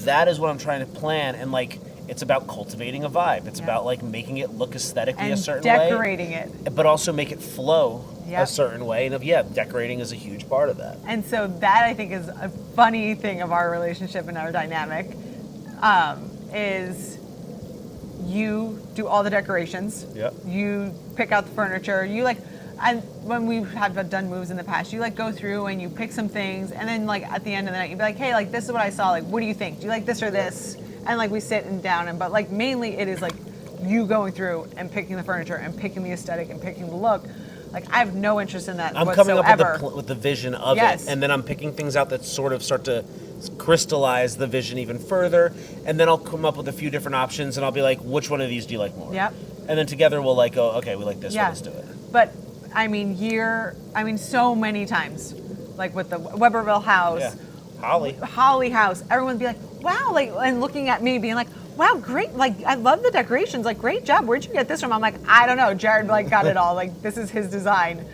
That is what I'm trying to plan, and like it's about cultivating a vibe. It's about like making it look aesthetically and a certain way, decorating it, but also make it flow a certain way. And decorating is a huge part of that. And so that I think is a funny thing of our relationship and our dynamic, is you do all the decorations. Yep. You pick out the furniture. You like, and when we have done moves in the past, you like go through and you pick some things, and then like at the end of the night, you'd be like, hey, like this is what I saw. Like, what do you think? Do you like this or this? And like we sit and down, and but like mainly it is like you going through and picking the furniture and picking the aesthetic and picking the look. Like I have no interest in that. I'm whatsoever. coming up with the vision of it, and then I'm picking things out that sort of start to crystallize the vision even further, and then I'll come up with a few different options, and I'll be like, which one of these do you like more? Yep. And then together we'll like go, okay, we like this, let's do it. But I mean, so many times, like with the Weberville house, Holly house, everyone would be like, wow, like, and looking at me being like, wow, great, like, I love the decorations, like, great job, where'd you get this from? I'm like, I don't know, Jared, like, got it all, like, this is his design.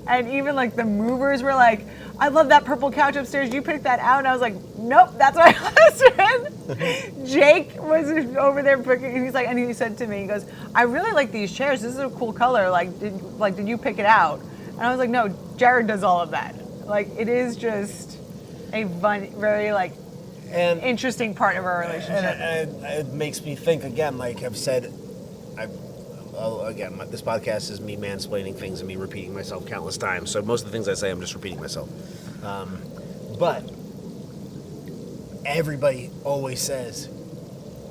And even, like, the movers were like, I love that purple couch upstairs, you picked that out? And I was like, nope, that's my husband. Jake was over there picking, he's like, and he said to me, he goes, I really like these chairs, this is a cool color, did you pick it out? And I was like, no, Jared does all of that. Like, it is just a fun, very, like, and interesting part of our relationship. And it makes me think, again, like I've said, this podcast is me mansplaining things and me repeating myself countless times. So most of the things I say, I'm just repeating myself. But everybody always says,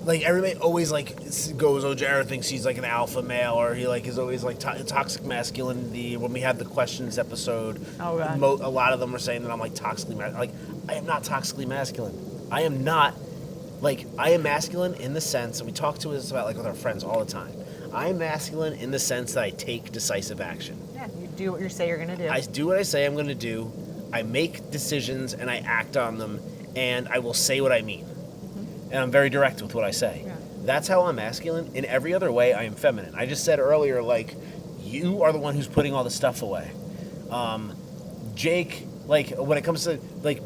like everybody always like goes, oh, Jared thinks he's like an alpha male, or he like is always like toxic masculinity. When we had the questions episode, oh God. A lot of them were saying that I'm like toxically like I am not toxically masculine. I am not, like, I am masculine in the sense, and we talk to this about, like, with our friends all the time. I am masculine in the sense that I take decisive action. Yeah, you do what you say you're going to do. I do what I say I'm going to do. I make decisions, and I act on them, and I will say what I mean. Mm-hmm. And I'm very direct with what I say. Yeah. That's how I'm masculine. In every other way, I am feminine. I just said earlier, like, you are the one who's putting all the stuff away. Jake, like, when it comes to, like,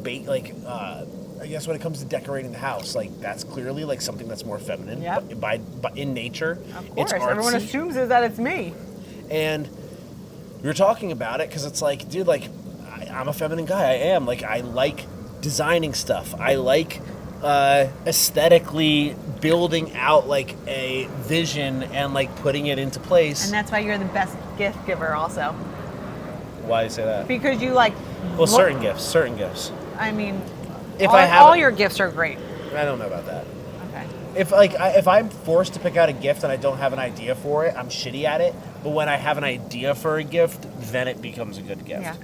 I guess when it comes to decorating the house, like that's clearly like something that's more feminine. Yep. By in nature, of course, it's artsy. Everyone assumes that it's me. And we were talking about it because it's like, dude, like I'm a feminine guy. I am like I like designing stuff. I like aesthetically building out like a vision and like putting it into place. And that's why you're the best gift giver, also. Why do you say that? Because you like. Well, certain gifts. I mean. If all your gifts are great. I don't know about that. Okay. If I'm forced to pick out a gift and I don't have an idea for it, I'm shitty at it. But when I have an idea for a gift, then it becomes a good gift. Yeah.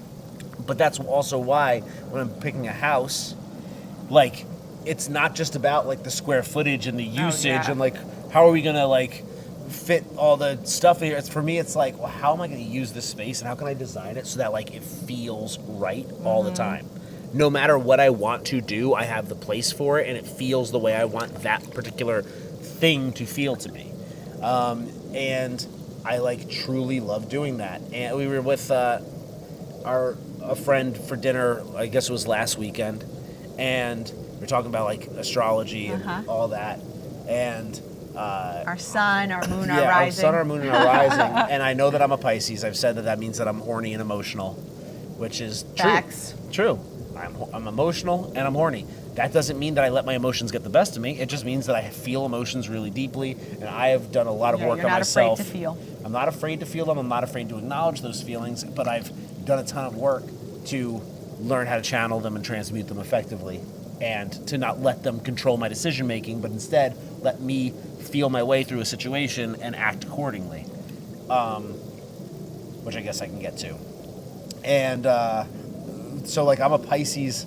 But that's also why when I'm picking a house, like it's not just about like the square footage and the usage and like how are we gonna like fit all the stuff here. For me, it's like, well, how am I going to use this space, and how can I design it so that like it feels right all the time? No matter what I want to do, I have the place for it, and it feels the way I want that particular thing to feel to me. And I like truly love doing that. And we were with a friend for dinner, I guess it was last weekend, and we were talking about like astrology and all that, and our sun, our moon, our yeah, rising. our sun, our moon, and our rising. And I know that I'm a Pisces. I've said that means that I'm horny and emotional, which is Facts. true. I'm emotional and I'm horny. That doesn't mean that I let my emotions get the best of me. It just means that I feel emotions really deeply, and I have done a lot of work on myself. You're not afraid to feel. I'm not afraid to feel them. I'm not afraid to acknowledge those feelings, but I've done a ton of work to learn how to channel them and transmute them effectively, and to not let them control my decision making, but instead let me feel my way through a situation and act accordingly, which I guess I can get to. And so like I'm a Pisces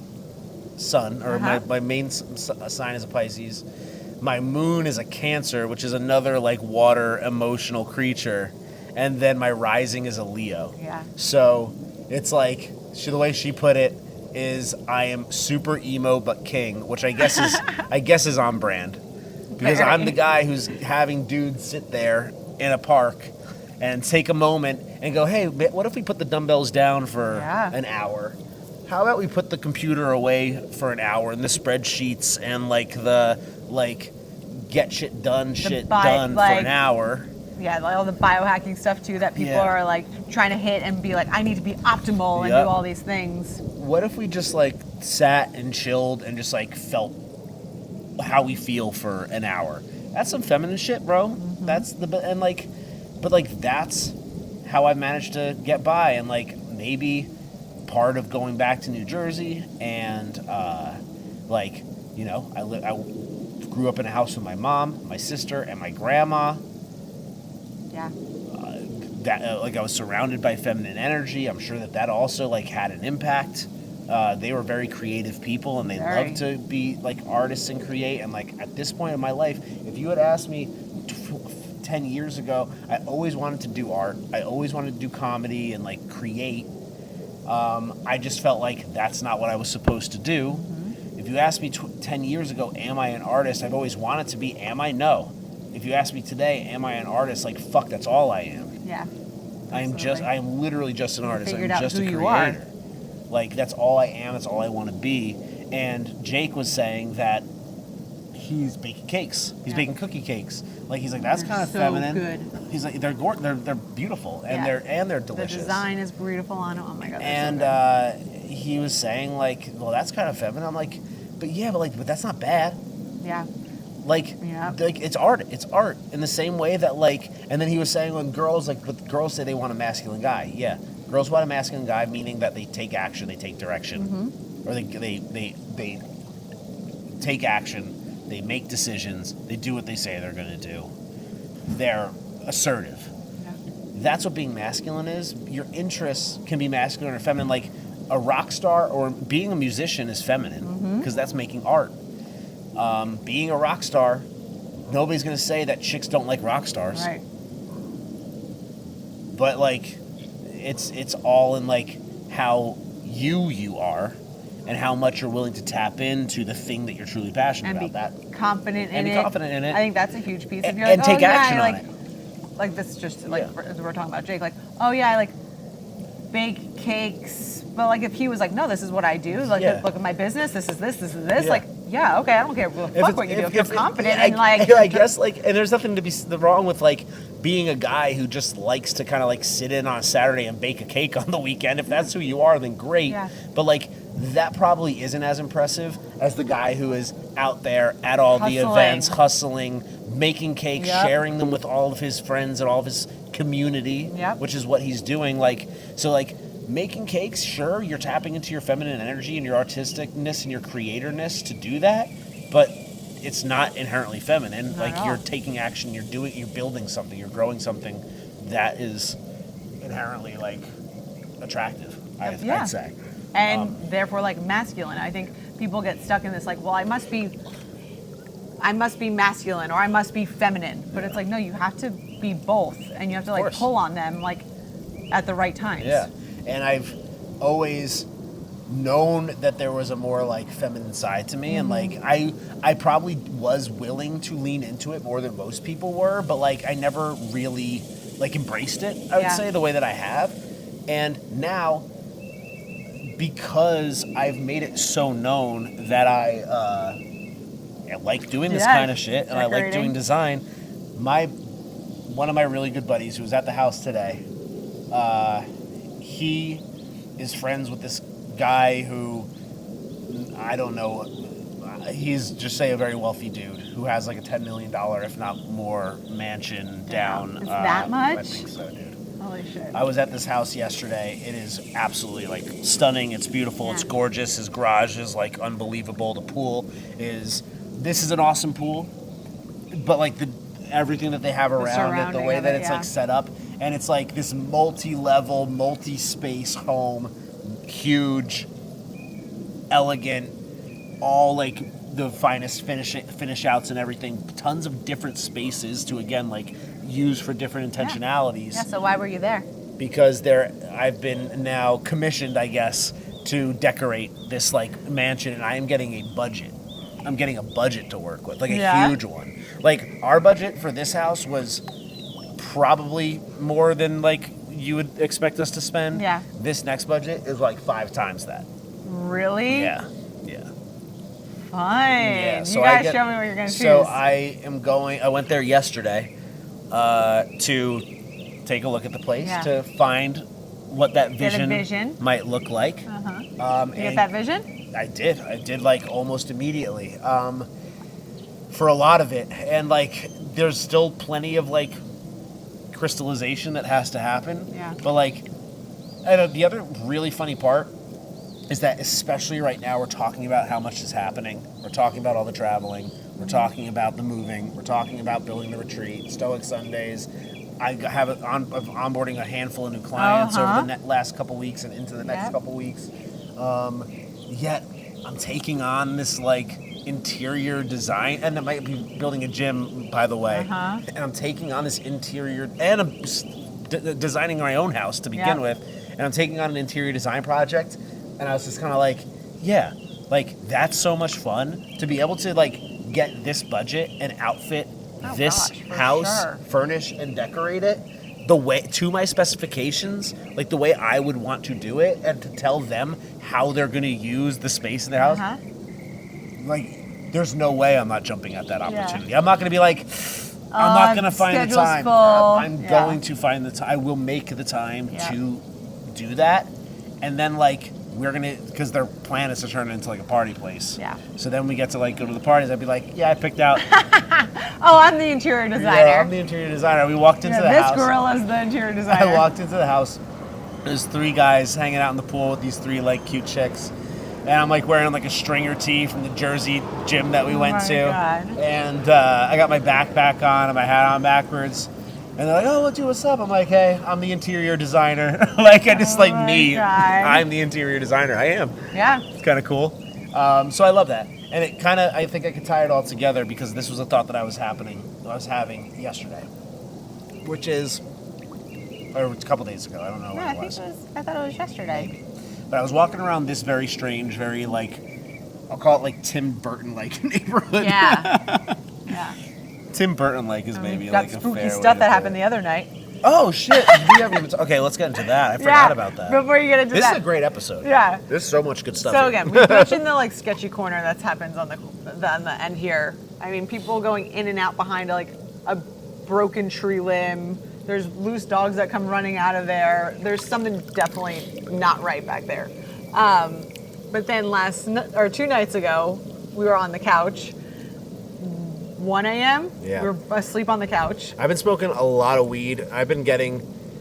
sun, or my main sign is a Pisces. My moon is a Cancer, which is another like water emotional creature, and then my rising is a Leo. Yeah. So it's like the way she put it is I am super emo but king, which I guess is on brand, because I'm the guy who's having dudes sit there in a park and take a moment and go, hey, what if we put the dumbbells down for an hour? How about we put the computer away for an hour and the spreadsheets and like the get shit done for an hour? Yeah, like all the biohacking stuff too that people are like trying to hit and be like, I need to be optimal and do all these things. What if we just like sat and chilled and just like felt how we feel for an hour? That's some feminine shit, bro. That's that's how I've managed to get by, and like maybe part of going back to New Jersey and I grew up in a house with my mom, my sister, and my grandma. Yeah. I was surrounded by feminine energy. I'm sure that also like had an impact. They were very creative people, and they love to be like artists and create. And like at this point in my life, if you had asked me 10 years ago, I always wanted to do art. I always wanted to do comedy and like create. I just felt like that's not what I was supposed to do. If you asked me 10 years ago, am I an artist? I've always wanted to be. Am I? No. If you ask me today, am I an artist? Like, fuck, that's all I am. Yeah. I am literally just an artist. I'm out just who a you creator. are. Like, that's all I am. That's all I want to be. And Jake was saying that he's baking cakes. He's baking cookie cakes. Like, he's like, that's kind of feminine. Good. He's like, they're beautiful, and they're delicious. The design is beautiful on it. Oh my god. And so he was saying like, well, that's kind of feminine. I'm like, but that's not bad. Yeah. Like it's art. It's art in the same way that like. And then he was saying when girls say they want a masculine guy. Yeah, girls want a masculine guy, meaning that they take action, they take direction, or they take action, they make decisions, they do what they say they're going to do. They're assertive. Yeah. That's what being masculine is. Your interests can be masculine or feminine. Like a rock star or being a musician is feminine because that's making art. Being a rock star, nobody's going to say that chicks don't like rock stars. Right. But like, it's all in like how you are and how much you're willing to tap into the thing that you're truly passionate about. Confident in it. I think that's a huge piece. If you're and like, take action on it. Like this, just like as we're talking about Jake, like, oh yeah, I like bake cakes. But like if he was like, no, this is what I do. Like, look at my business. This is this. Yeah. Like, yeah, okay, I don't care what you do. If you're confident and like, I guess like, and there's nothing to be wrong with like being a guy who just likes to kind of like sit in on a Saturday and bake a cake on the weekend. If that's who you are, then great. Yeah. But like that probably isn't as impressive as the guy who is out there at all the events, hustling, making cakes, sharing them with all of his friends and all of his community, which is what he's doing. Like, so like making cakes, sure, you're tapping into your feminine energy and your artisticness and your creatorness to do that, but it's not inherently feminine. Not like you're taking action, you're building something, you're growing something that is inherently like attractive, I'd say. And therefore like masculine. I think people get stuck in this like, well, I must be I must be masculine or I must be feminine. But it's like, no, you have to be both, and you have to like pull on them like at the right times. Yeah, and I've always known that there was a more like feminine side to me, and like I probably was willing to lean into it more than most people were, but like I never really like embraced it, I would say, the way that I have. And now, because I've made it so known that I like doing this kind of shit, and I like doing design, one of my really good buddies who was at the house today, he is friends with this guy who, I don't know, he's just say a very wealthy dude who has like a $10 million, if not more, mansion down. Is that much? I think so, dude. Holy shit. I was at this house yesterday. It is absolutely like stunning. It's beautiful. It's gorgeous. His garage is like unbelievable. The pool this is an awesome pool, but like everything that they have around it, the way that it's like set up, and it's like this multi-level, multi-space home, huge, elegant, all like the finest finish outs and everything, tons of different spaces to again like use for different intentionalities. Yeah, so why were you there? Because I've been now commissioned, I guess, to decorate this like mansion, and I am getting a budget. I'm getting a budget to work with, like a huge one. Like our budget for this house was probably more than like you would expect us to spend. Yeah. This next budget is like 5 times that. Really? Yeah. Fine. Yeah. So you guys show me what you're going to choose. So I went there yesterday to take a look at the place, to find what that vision might look like. You get that vision? I did like almost immediately for a lot of it, and like there's still plenty of like crystallization that has to happen. Yeah. But like, the other really funny part is that especially right now we're talking about how much is happening. We're talking about all the traveling. We're talking about the moving. We're talking about building the retreat, Stoic Sundays. I have onboarding a handful of new clients over the last couple weeks and into the next couple weeks. Yet I'm taking on this like interior design, and I might be building a gym, by the way. And I'm taking on this interior, and I'm designing my own house to begin with, and I'm taking on an interior design project. And I was just kind of like, yeah, like that's so much fun to be able to like get this budget and outfit this house, furnish and decorate it the way to my specifications, like the way I would want to do it, and to tell them how they're going to use the space in their house. Like, there's no way I'm not jumping at that opportunity. I'm not going to be like, I'm not going to find the time. I'm going to find the time. I will make the time to do that. And then like, we're going to, because their plan is to turn it into like a party place. Yeah. So then we get to like go to the parties. I'd be like, yeah, I picked out. Oh, I'm the interior designer. Yeah, I'm the interior designer. We walked into the house. This gorilla's the interior designer. I walked into the house. There's 3 guys hanging out in the pool with these 3 like cute chicks. And I'm like wearing like a stringer tee from the Jersey gym that we went to. God. And I got my backpack on and my hat on backwards. And they're like, oh, dude, what's up? I'm like, hey, I'm the interior designer. Like, I just like me. God. I'm the interior designer. I am. Yeah. It's kind of cool. So I love that. And it kind of, I think I could tie it all together because this was a thought that I was having yesterday. Which is, or a couple days ago. I don't know what it was. I thought it was yesterday. Maybe. But I was walking around this very strange, very like, I'll call it like Tim Burton-like neighborhood. Yeah. Yeah. Tim Burton-like is maybe like a fair spooky stuff that happened the other night. Oh shit! We haven't even okay, let's get into that. I forgot about that. Before you get into this is a great episode. Yeah, there's so much good stuff. So again, we mentioned the like sketchy corner that happens on the end here. I mean, people going in and out behind like a broken tree limb. There's loose dogs that come running out of there. There's something definitely not right back there. But then 2 nights ago, we were on the couch. 1 a.m. Yeah. We were asleep on the couch. I've been smoking a lot of weed. I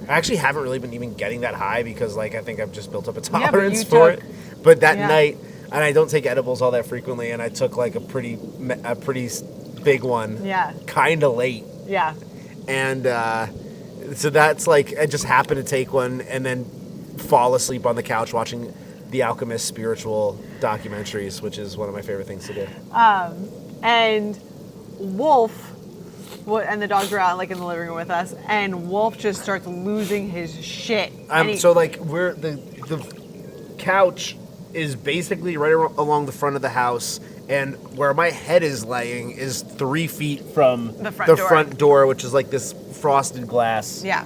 actually haven't really been even getting that high because like I think I've just built up a tolerance for it. But that night, and I don't take edibles all that frequently, and I took like a pretty big one. Yeah. Kind of late. Yeah. And so that's like I just happened to take one and then fall asleep on the couch watching The Alchemist spiritual documentaries, which is one of my favorite things to do. And Wolf, and the dogs were out like in the living room with us, and Wolf just starts losing his shit. So like we're the couch is basically right along the front of the house, and where my head is laying is 3 feet from the front door, which is like this frosted glass. Yeah.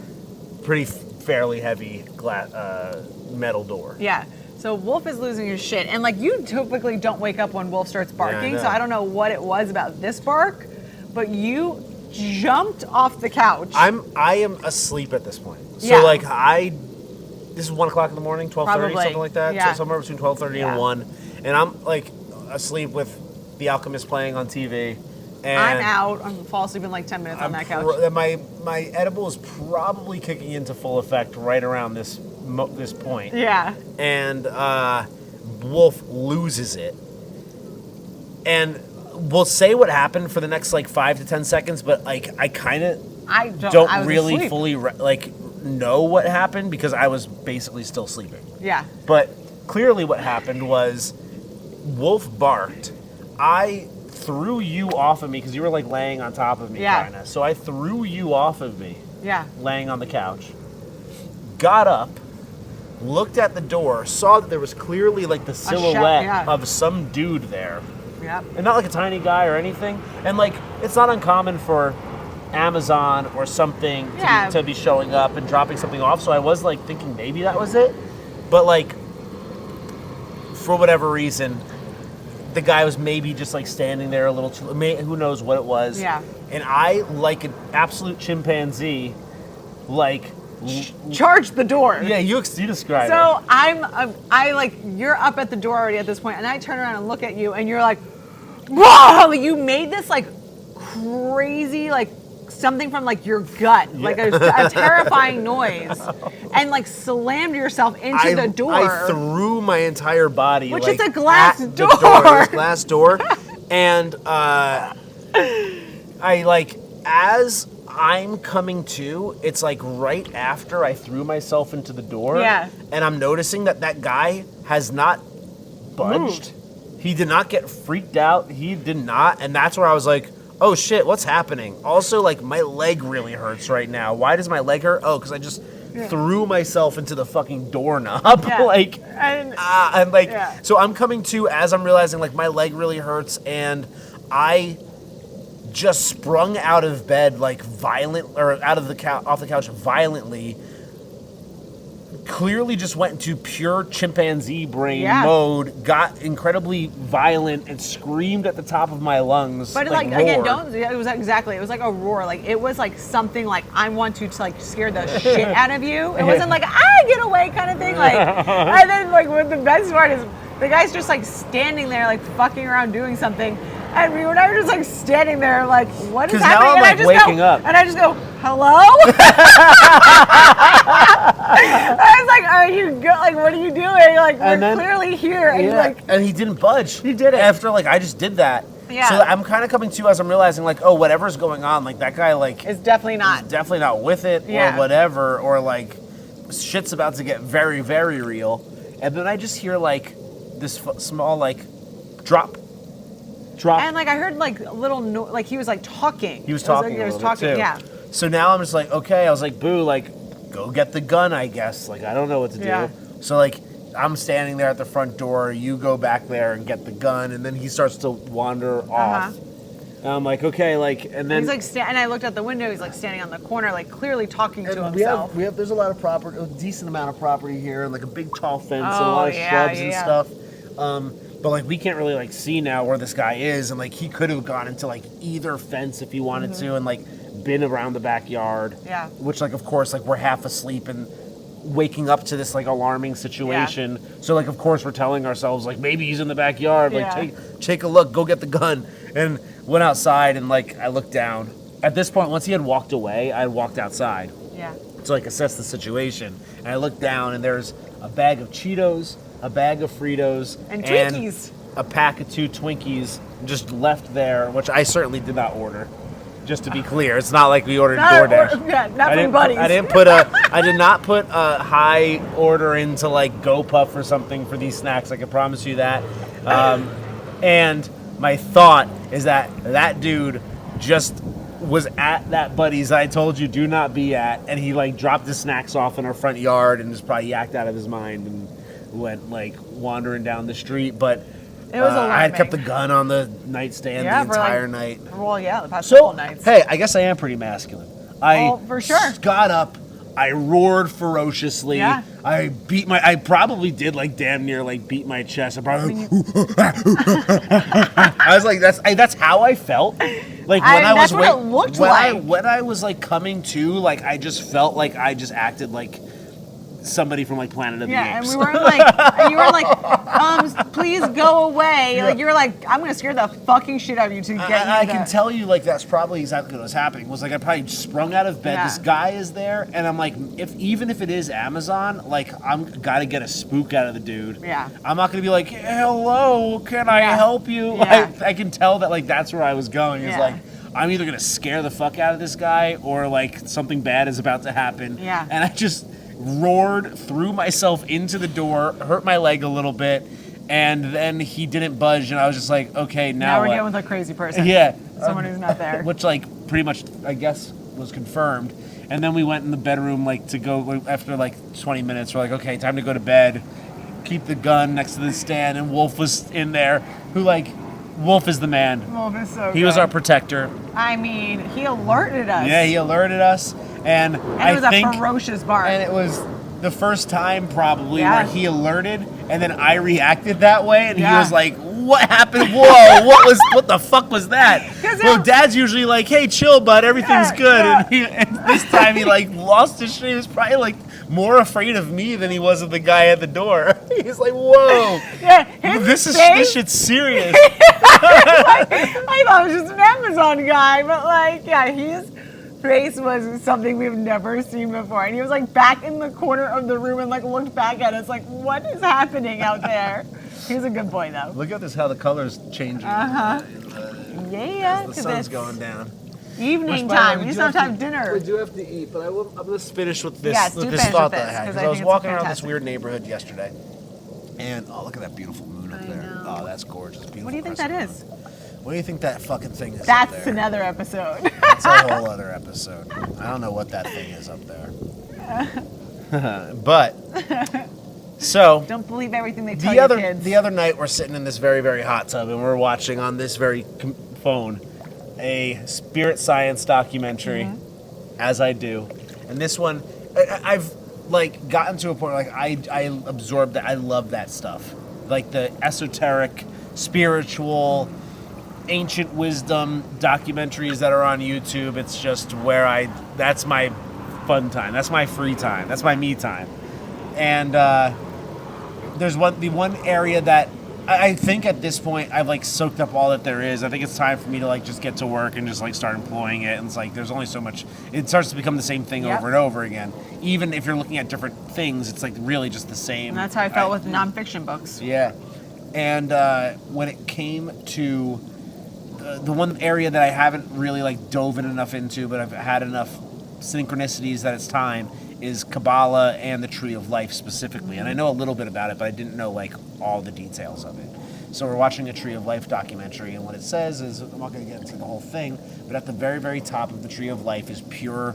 Pretty fairly heavy glass metal door. Yeah. So Wolf is losing his shit, and like you typically don't wake up when Wolf starts barking. Yeah, so I don't know what it was about this bark, but you jumped off the couch. I am asleep at this point. So Yeah. like this is 1 o'clock in the morning, 12:30, Probably. something like that. Yeah. So somewhere between 12:30 and 1, and I'm like asleep with The Alchemist playing on TV. And I'm out. I'm fall asleep in like 10 minutes on that couch. My edible is probably kicking into full effect right around this point. Yeah. And Wolf loses it. And we'll say what happened for the next like 5 to 10 seconds, but like I kind of I don't was really asleep. fully know what happened because I was basically still sleeping. Yeah. But clearly what happened was Wolf barked. I threw you off of me because you were like laying on top of me, Yeah. kind of. So I threw you off of me, Yeah. laying on the couch. Got up, looked at the door, saw that there was clearly like the silhouette yeah. of some dude there, Yep. and not like a tiny guy or anything. And like it's not uncommon for Amazon or something Yeah. to be showing up and dropping something off. So I was like thinking maybe that was it, but like for whatever reason, the guy was maybe just like standing there a little too. Who knows what it was? Yeah. And I, like an absolute chimpanzee, like. Charged the door. Yeah, you describe it. So I like, you're up at the door already at this point, and I turn around and look at you, and you're like, whoa! Like, you made this like crazy, like something from like your gut, like a terrifying noise, and like slammed yourself into the door. I threw my entire body, Which like, is a glass at door. The door. It was a glass door, and I like as I'm coming to, it's like right after I threw myself into the door. Yeah. And I'm noticing that guy has not budged. He did not get freaked out. He did not. And that's where I was like, oh shit, what's happening? Also, like, my leg really hurts right now. Why does my leg hurt? Oh, because I just threw myself into the fucking doorknob. Yeah. Like, And- and so I'm coming to as I'm realizing, like, my leg really hurts, and I just sprung out of bed, like, off the couch violently. Clearly just went into pure chimpanzee brain mode, got incredibly violent, and screamed at the top of my lungs. But like again, it was like a roar. Like it was like something like I want to like scare the shit out of you. It wasn't like get away kind of thing. Like, and then like what the best part is the guy's just like standing there like fucking around doing something. And we were just like standing there like, what is happening? Now I'm like waking up. And I just go, hello? I was like, are you good? Like, what are you doing? Like, we're clearly here. And and he didn't budge. He did it. After like I just did that. Yeah. So I'm kind of coming to as I'm realizing like, oh, whatever's going on, like that guy like it's definitely not. is definitely not with it or whatever, or like shit's about to get very, very real. And then I just hear like this small like drop. And like I heard like a little like he was like talking. He was talking. He was talking. Too. Yeah. So now I'm just like, okay. I was like, boo, like, go get the gun, I guess. Like, I don't know what to do. So like, I'm standing there at the front door. You go back there and get the gun, and then he starts to wander off. And I'm like, okay, like, and then he's like, and I looked out the window. He's like standing on the corner, like clearly talking to himself. We have. There's a lot of property, a decent amount of property here, and like a big tall fence and a lot of shrubs and stuff. But like we can't really like see now where this guy is, and like he could have gone into like either fence if he wanted to, and like been around the backyard. Yeah. Which like of course like we're half asleep and waking up to this like alarming situation. Yeah. So like of course we're telling ourselves like maybe he's in the backyard. Like take a look, go get the gun, and went outside and like I looked down. At this point, once he had walked away, I had walked outside. Yeah. To like assess the situation, and I looked down and there's a bag of Cheetos, a bag of Fritos, and Twinkies, a pack of 2 Twinkies just left there, which I certainly did not order. Just to be clear, it's not like we ordered DoorDash. Not from Buddies. I did not put a high order into like GoPuff or something for these snacks. I can promise you that. And my thought is that dude just was at that buddy's I told you do not be at, and he like dropped his snacks off in our front yard and just probably yacked out of his mind and went like wandering down the street. But It was I had alarming. kept the gun on the nightstand Yeah, the for, like, entire night. Well, yeah, the past So, couple nights. hey, I guess I am pretty masculine. I for sure. got up, I roared ferociously. Yeah. I probably did like damn near like beat my chest. I probably I was like that's how I felt. Like when I was that's what it looked like. when I was like coming to, like I just felt like I just acted like somebody from like Planet of the Yeah, and Apes. we weren't like, and you were like, please go away. Yeah. Like, you were like, I'm gonna scare the fucking shit out of you to get you. I can tell you, like, that's probably exactly what was happening. Was like I probably sprung out of bed. Yeah. This guy is there, and I'm like, even if it is Amazon, like, I'm gotta get a spook out of the dude. Yeah. I'm not gonna be like, hello, can I help you? Yeah. I can tell that like that's where I was going. It's Yeah. like I'm either gonna scare the fuck out of this guy, or like something bad is about to happen. Yeah. And I just roared, threw myself into the door, hurt my leg a little bit. And then he didn't budge, and I was just like, okay, Now we're what? dealing with a crazy person. Yeah. Someone who's not there. Which, like, pretty much, I guess, was confirmed. And then we went in the bedroom, like, to go, after, like, 20 minutes. We're like, okay, time to go to bed. Keep the gun next to the stand. And Wolf was in there, who, like, Wolf is the man. Wolf is so He was good. our protector. I mean, he alerted us. Yeah, he alerted us. And And it was a ferocious bark. And it was the first time, probably, Yeah. where he alerted, and then I reacted that way, and he Yeah. was like, what happened? Whoa, what the fuck was that? 'Cause Well, it- Dad's usually like, hey, chill, bud, everything's Yeah, good. yeah. And this time he, like, lost his shit. He was probably, like, more afraid of me than he was of the guy at the door. He's like, whoa. Yeah, his This face- shit's serious. I thought it was just an Amazon guy, but like, yeah, his face was something we've never seen before. And he was like back in the corner of the room and like looked back at us like, what is happening out there? He was a good boy though. Look at this, how the color's changing. Yeah, The because sun's it's going down. evening Which, by the way, time. we We do still have to have We dinner. do have to eat, but I'm going to finish with this, Yes, with do this finish thought with that I this, had. 'cause Because I I was think it's walking around this fantastic. weird neighborhood yesterday, and oh, look at that beautiful moon up I there. know. Oh, that's gorgeous. Beautiful. What do you think that crescent is? moon. What do you think that fucking thing is up That's there? another episode. That's a whole other episode. I don't know what that thing is up there. But, so... Don't believe everything they tell your kids. The other night, we're sitting in this very, very hot tub, and we're watching on this very phone a spirit science documentary, as I do. And this one, I've like gotten to a point where, like I absorbed that. I love that stuff, like the esoteric, spiritual, ancient wisdom documentaries that are on YouTube. It's just where that's my fun time. That's my free time. That's my me time. And there's the one area that I think at this point I've like soaked up all that there is. I think it's time for me to like just get to work and just like start employing it. And it's like there's only so much. It starts to become the same thing Yep. over and over again. Even if you're looking at different things, it's like really just the same. And that's how I felt with nonfiction books. Yeah. And when it came to the one area that I haven't really like dove in enough into, but I've had enough synchronicities that it's time, is Kabbalah and the Tree of Life specifically. And I know a little bit about it, but I didn't know like all the details of it. So we're watching a Tree of Life documentary, and what it says is, I'm not going to get into the whole thing, but at the very, very top of the Tree of Life is pure,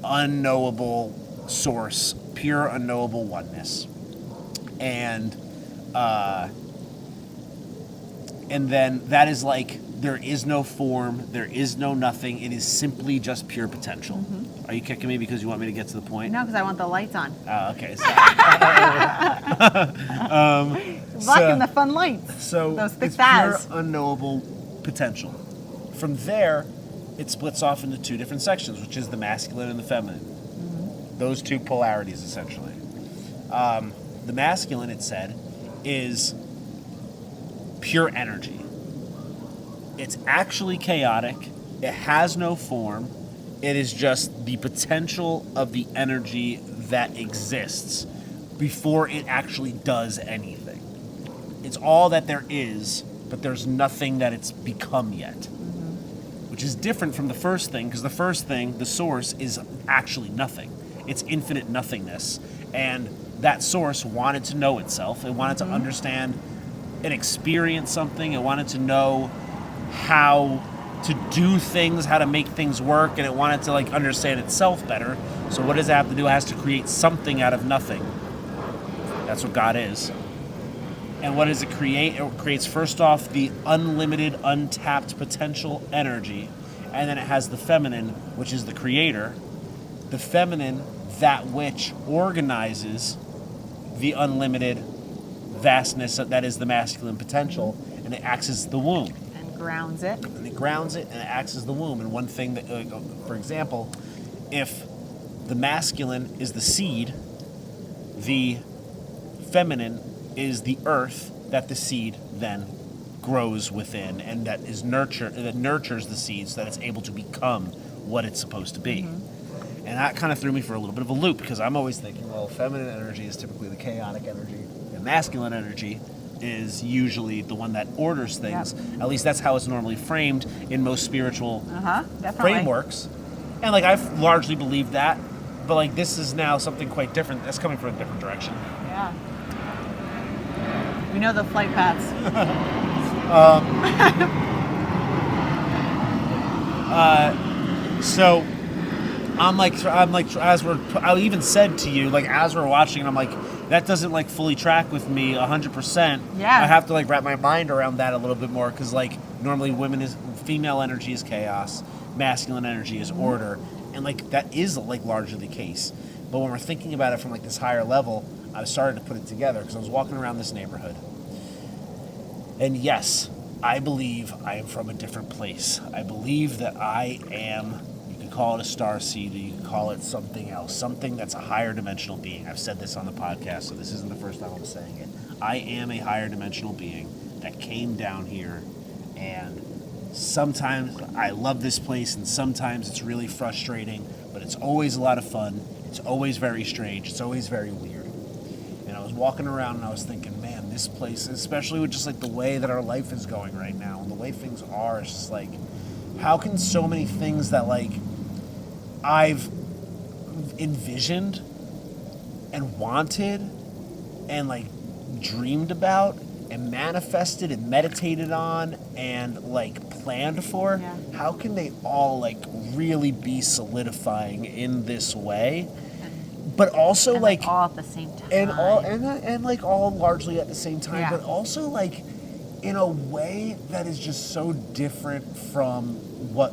unknowable source, pure, unknowable oneness. And then that is like, there is no form, there is no nothing, it is simply just pure potential. Are you kicking me because you want me to get to the point? No, because I want the lights on. Okay. Blocking the fun lights. So Those thick it's pure thighs. unknowable potential. From there, it splits off into two different sections, which is the masculine and the feminine. Those two polarities, essentially. The masculine, it said, is pure energy. It's actually chaotic. It has no form. It is just the potential of the energy that exists before it actually does anything. It's all that there is, but there's nothing that it's become yet. Which is different from the first thing, because the first thing, the source, is actually nothing. It's infinite nothingness. And that source wanted to know itself. It wanted to understand and experience something. It wanted to know how to do things, how to make things work, and it wanted to like understand itself better. So what does it have to do? It has to create something out of nothing. That's what God is. And what does it create? It creates, first off, the unlimited, untapped potential energy. And then it has the feminine, which is the creator. The feminine, that which organizes the unlimited vastness that is the masculine potential. And it acts as the womb. And grounds it. And it grounds it, and it acts as the womb. And one thing that, for example, if the masculine is the seed, the feminine is the earth that the seed then grows within, and that nurtures the seed so that it's able to become what it's supposed to be. And that kind of threw me for a little bit of a loop, because I'm always thinking, well, feminine energy is typically the chaotic energy, and masculine energy is usually the one that orders things. Yep. At least that's how it's normally framed in most spiritual frameworks. And like I've largely believed that, but like this is now something quite different. That's coming from a different direction. Yeah. We know the flight paths. So I'm like, I even said to you, like, as we're watching, I'm like, that doesn't like fully track with me 100%. Yeah. I have to like wrap my mind around that a little bit more, because like normally female energy is chaos, masculine energy is order, and like that is like largely the case. But when we're thinking about it from like this higher level, I started to put it together because I was walking around this neighborhood. And yes, I believe I am from a different place. I believe that I am, you could call it a starseed, or you could call it something else, something that's a higher dimensional being. I've said this on the podcast, so this isn't the first time I'm saying it. I am a higher dimensional being that came down here, and sometimes I love this place, and sometimes it's really frustrating, but it's always a lot of fun. It's always very strange. It's always very weird. And I was walking around and I was thinking, man, this place, especially with just like the way that our life is going right now and the way things are, it's just like, how can so many things that like I've envisioned and wanted and like dreamed about and manifested and meditated on and like planned for, how can they all like really be solidifying in this way? But also and like all at the same time, and like all largely at the same time, but also like in a way that is just so different from what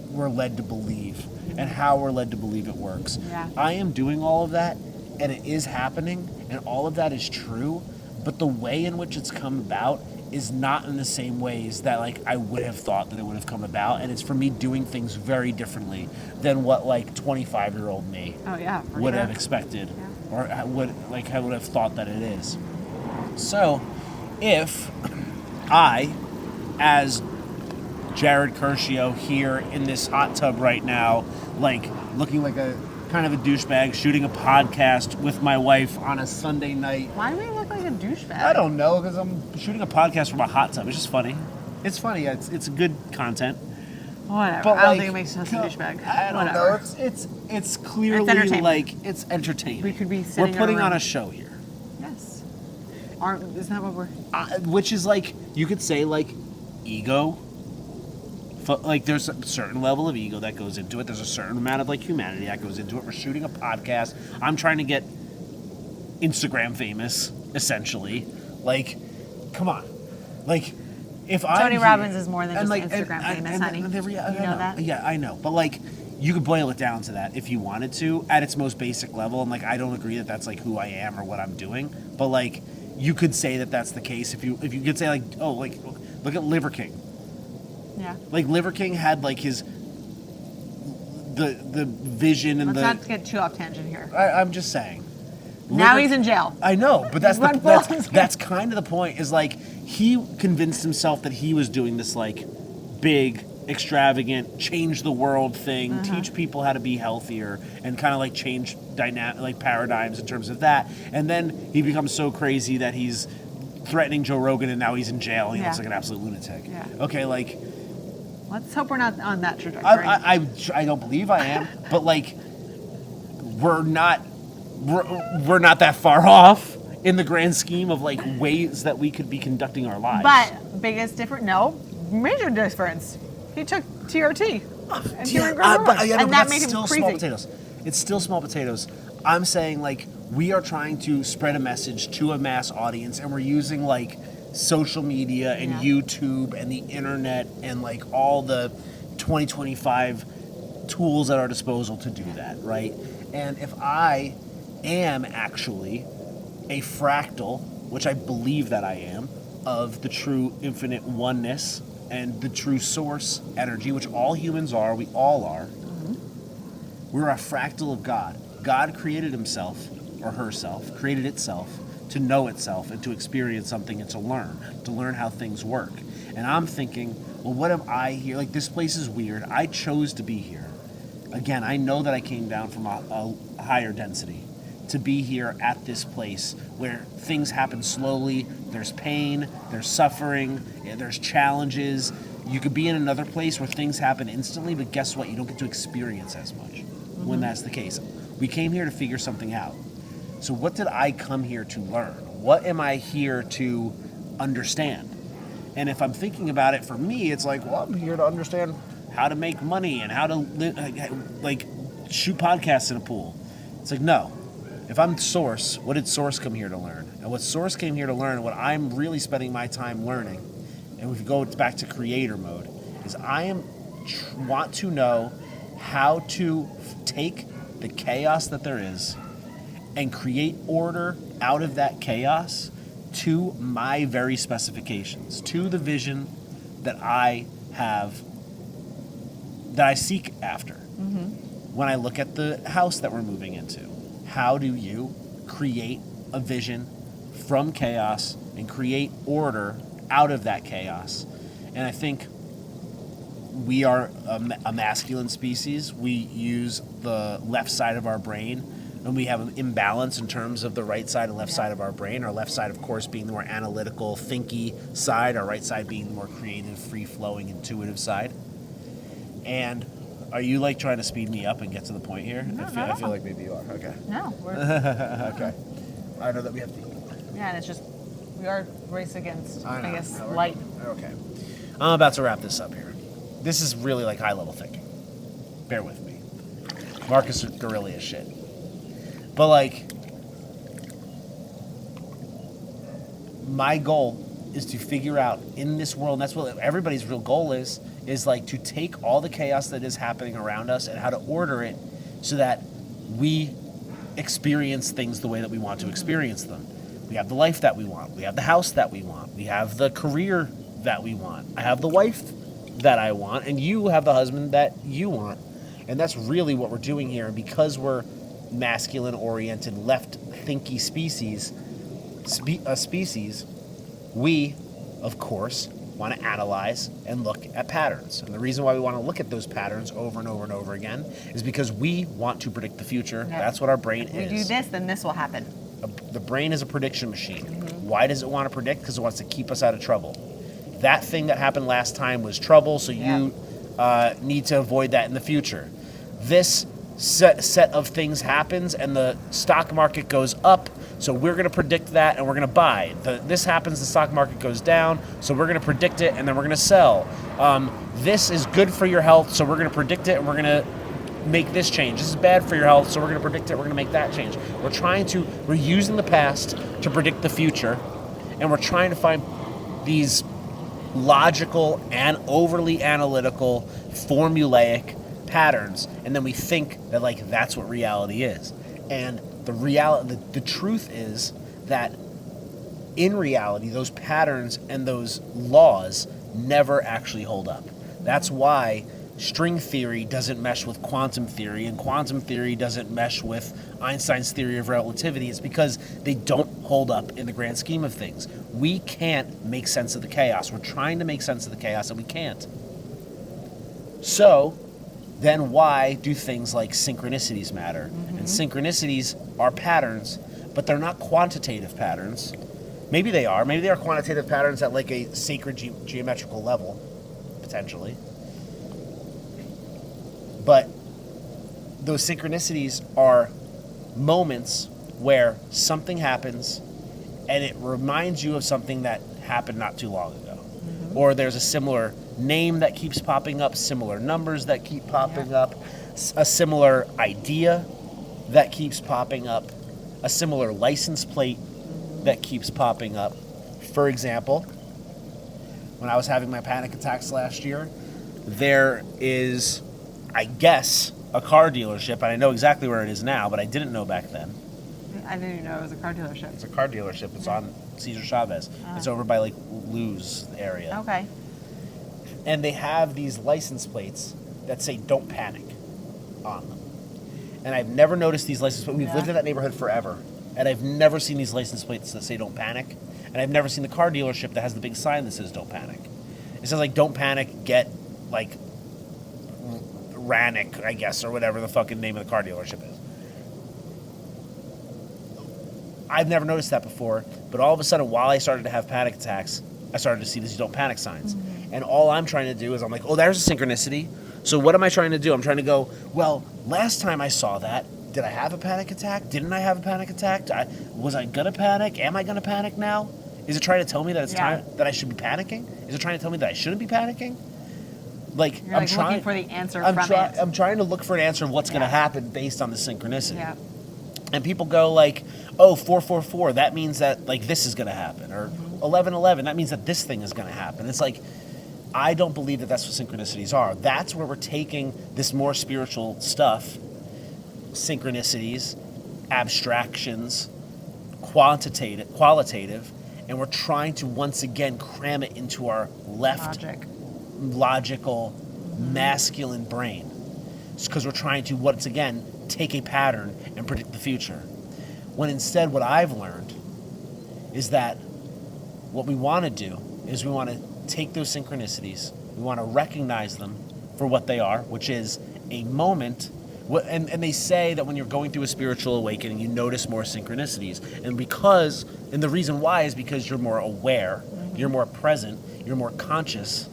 we're led to believe and how we're led to believe it works. I am doing all of that, and it is happening, and all of that is true, but the way in which it's come about is not in the same ways that like I would have thought that it would have come about, and it's for me doing things very differently than what like 25-year-old me would have expected, or I would have thought that it is. So if I, as Jared Curcio here in this hot tub right now, like looking like a kind of a douchebag, shooting a podcast with my wife on a Sunday night. Why do we look like a douchebag? I don't know, because I'm shooting a podcast from a hot tub. It's just funny. It's funny. It's good content. Whatever. But I don't like, think it makes us a douchebag. I don't know. It's clearly like it's entertaining. We could be sitting We're putting on a show here. Yes. Isn't that what we're? Which is like, you could say like ego. Like there's a certain level of ego that goes into it. There's a certain amount of like humanity that goes into it. We're shooting a podcast. I'm trying to get Instagram famous, essentially. Like, come on. Like, if Tony Robbins is more than just Instagram famous, honey. You know that? Yeah, I know. But like, you could boil it down to that if you wanted to, at its most basic level. And like, I don't agree that that's like who I am or what I'm doing. But like, you could say that that's the case if you could say like, oh, like, look at Liver King. Yeah. Like Liver King had like his the vision and Let's not get too off tangent here. I'm just saying. Now he's in jail. I know, but that's kind of the point. Is like he convinced himself that he was doing this like big, extravagant, change the world thing, teach people how to be healthier, and kind of like change paradigms in terms of that. And then he becomes so crazy that he's threatening Joe Rogan, and now he's in jail. And he looks like an absolute lunatic. Yeah. Okay, like. Let's hope we're not on that trajectory. I don't believe I am, but like we're not that far off in the grand scheme of like ways that we could be conducting our lives. But biggest difference? No, major difference. He took TRT. And Yeah, human growth hormone. but And that that's made him still crazy. small potatoes. It's still small potatoes. I'm saying, like, we are trying to spread a message to a mass audience, and we're using, like, social media and Yeah. YouTube and the internet and, like, all the 2025 tools at our disposal to do that, right? And if I am actually a fractal, which I believe that I am, of the true infinite oneness and the true source energy, which all humans are, we all are, we're a fractal of God. God created himself, or herself, created itself to know itself and to experience something and to learn how things work. And I'm thinking, well, what am I here? Like, this place is weird. I chose to be here. Again, I know that I came down from a higher density to be here at this place where things happen slowly. There's pain, there's suffering, there's challenges. You could be in another place where things happen instantly, but guess what? You don't get to experience as much when that's the case. We came here to figure something out. So what did I come here to learn? What am I here to understand? And if I'm thinking about it, for me, it's like, well, I'm here to understand how to make money and how to like shoot podcasts in a pool. It's like, no. If I'm Source, what did Source come here to learn? And what Source came here to learn, what I'm really spending my time learning, and if we go back to creator mode, is want to know how to take the chaos that there is and create order out of that chaos to my very specifications, to the vision that I have, that I seek after. When I look at the house that we're moving into, how do you create a vision from chaos and create order out of that chaos? And I think we are a masculine species. We use the left side of our brain, and we have an imbalance in terms of the right side and left side of our brain. Our left side, of course, being the more analytical, thinky side. Our right side being the more creative, free-flowing, intuitive side. And are you, like, trying to speed me up and get to the point here? No, I feel like maybe you are. Okay. No, we're Okay. I know that we have to. yeah, and it's just we are race against I know. guess No, we're- light. Okay. I'm about to wrap this up here. This is really like high level thinking. Bear with me. Marcus Gorilla is shit. But like, my goal is to figure out in this world, and that's what everybody's real goal is like to take all the chaos that is happening around us and how to order it so that we experience things the way that we want to experience them. We have the life that we want. We have the house that we want. We have the career that we want. I have the wife that I want, and you have the husband that you want. And that's really what we're doing here. And because we're masculine-oriented, left-thinky species, we, of course, want to analyze and look at patterns. And the reason why we want to look at those patterns over and over and over again is because we want to predict the future. Yep. That's what our brain If we is. do this, then this will happen. The brain is a prediction machine. Why does it want to predict? Because it wants to keep us out of trouble. That thing that happened last time was trouble, so you need to avoid that in the future. This set of things happens and the stock market goes up, so we're going to predict that and we're going to buy. This happens, the stock market goes down, so we're going to predict it and then we're going to sell. This is good for your health, so we're going to predict it and we're going to make this change. This is bad for your health, so we're going to predict it, we're going to make that change. We're using the past to predict the future, and we're trying to find these logical and overly analytical, formulaic patterns, and then we think that like that's what reality is. And the truth is that in reality, those patterns and those laws never actually hold up. That's why string theory doesn't mesh with quantum theory, and quantum theory doesn't mesh with Einstein's theory of relativity. It's because they don't hold up in the grand scheme of things. We can't make sense of the chaos. We're trying to make sense of the chaos, and we can't. So, then why do things like synchronicities matter? And synchronicities are patterns, but they're not quantitative patterns. Maybe they are. Maybe they are quantitative patterns at like a sacred geometrical level, potentially. But those synchronicities are moments where something happens and it reminds you of something that happened not too long ago. Or there's a similar name that keeps popping up, similar numbers that keep popping up, a similar idea that keeps popping up, a similar license plate that keeps popping up. For example, when I was having my panic attacks last year, there is, I guess, a car dealership, and I know exactly where it is now, but I didn't know back then. I didn't even know it was a car dealership. It's a car dealership. It's on Cesar Chavez. It's over by like Lou's area. Okay. And they have these license plates that say "Don't panic" on them. And I've never noticed these license plates. We've lived in that neighborhood forever, and I've never seen these license plates that say "Don't panic." And I've never seen the car dealership that has the big sign that says "Don't panic." It says like "Don't panic, get like Rannick," I guess, or whatever the fucking name of the car dealership is. I've never noticed that before, but all of a sudden, while I started to have panic attacks, I started to see these "Don't panic" signs. And all I'm trying to do is I'm like, oh, there's a synchronicity. So what am I trying to do? I'm trying to go, well, last time I saw that, did I have a panic attack? Didn't I have a panic attack? Was I going to panic? Am I going to panic now? Is it trying to tell me that it's time that I should be panicking? Is it trying to tell me that I shouldn't be panicking? Like, You're like looking for the answer from it. I'm trying to look for an answer of what's going to happen based on the synchronicity. Yeah. And people go like, oh, 444, that means that like this is going to happen. Or 1111, that means that this thing is going to happen. It's like, I don't believe that that's what synchronicities are. That's where we're taking this more spiritual stuff, synchronicities, abstractions, qualitative, and we're trying to once again cram it into our logical, masculine brain. It's because we're trying to, once again, take a pattern and predict the future. When instead what I've learned is that what we want to do is we want to take those synchronicities, we want to recognize them for what they are, which is a moment. And they say that when you're going through a spiritual awakening, you notice more synchronicities. And the reason why is because you're more aware, you're more present, you're more conscious,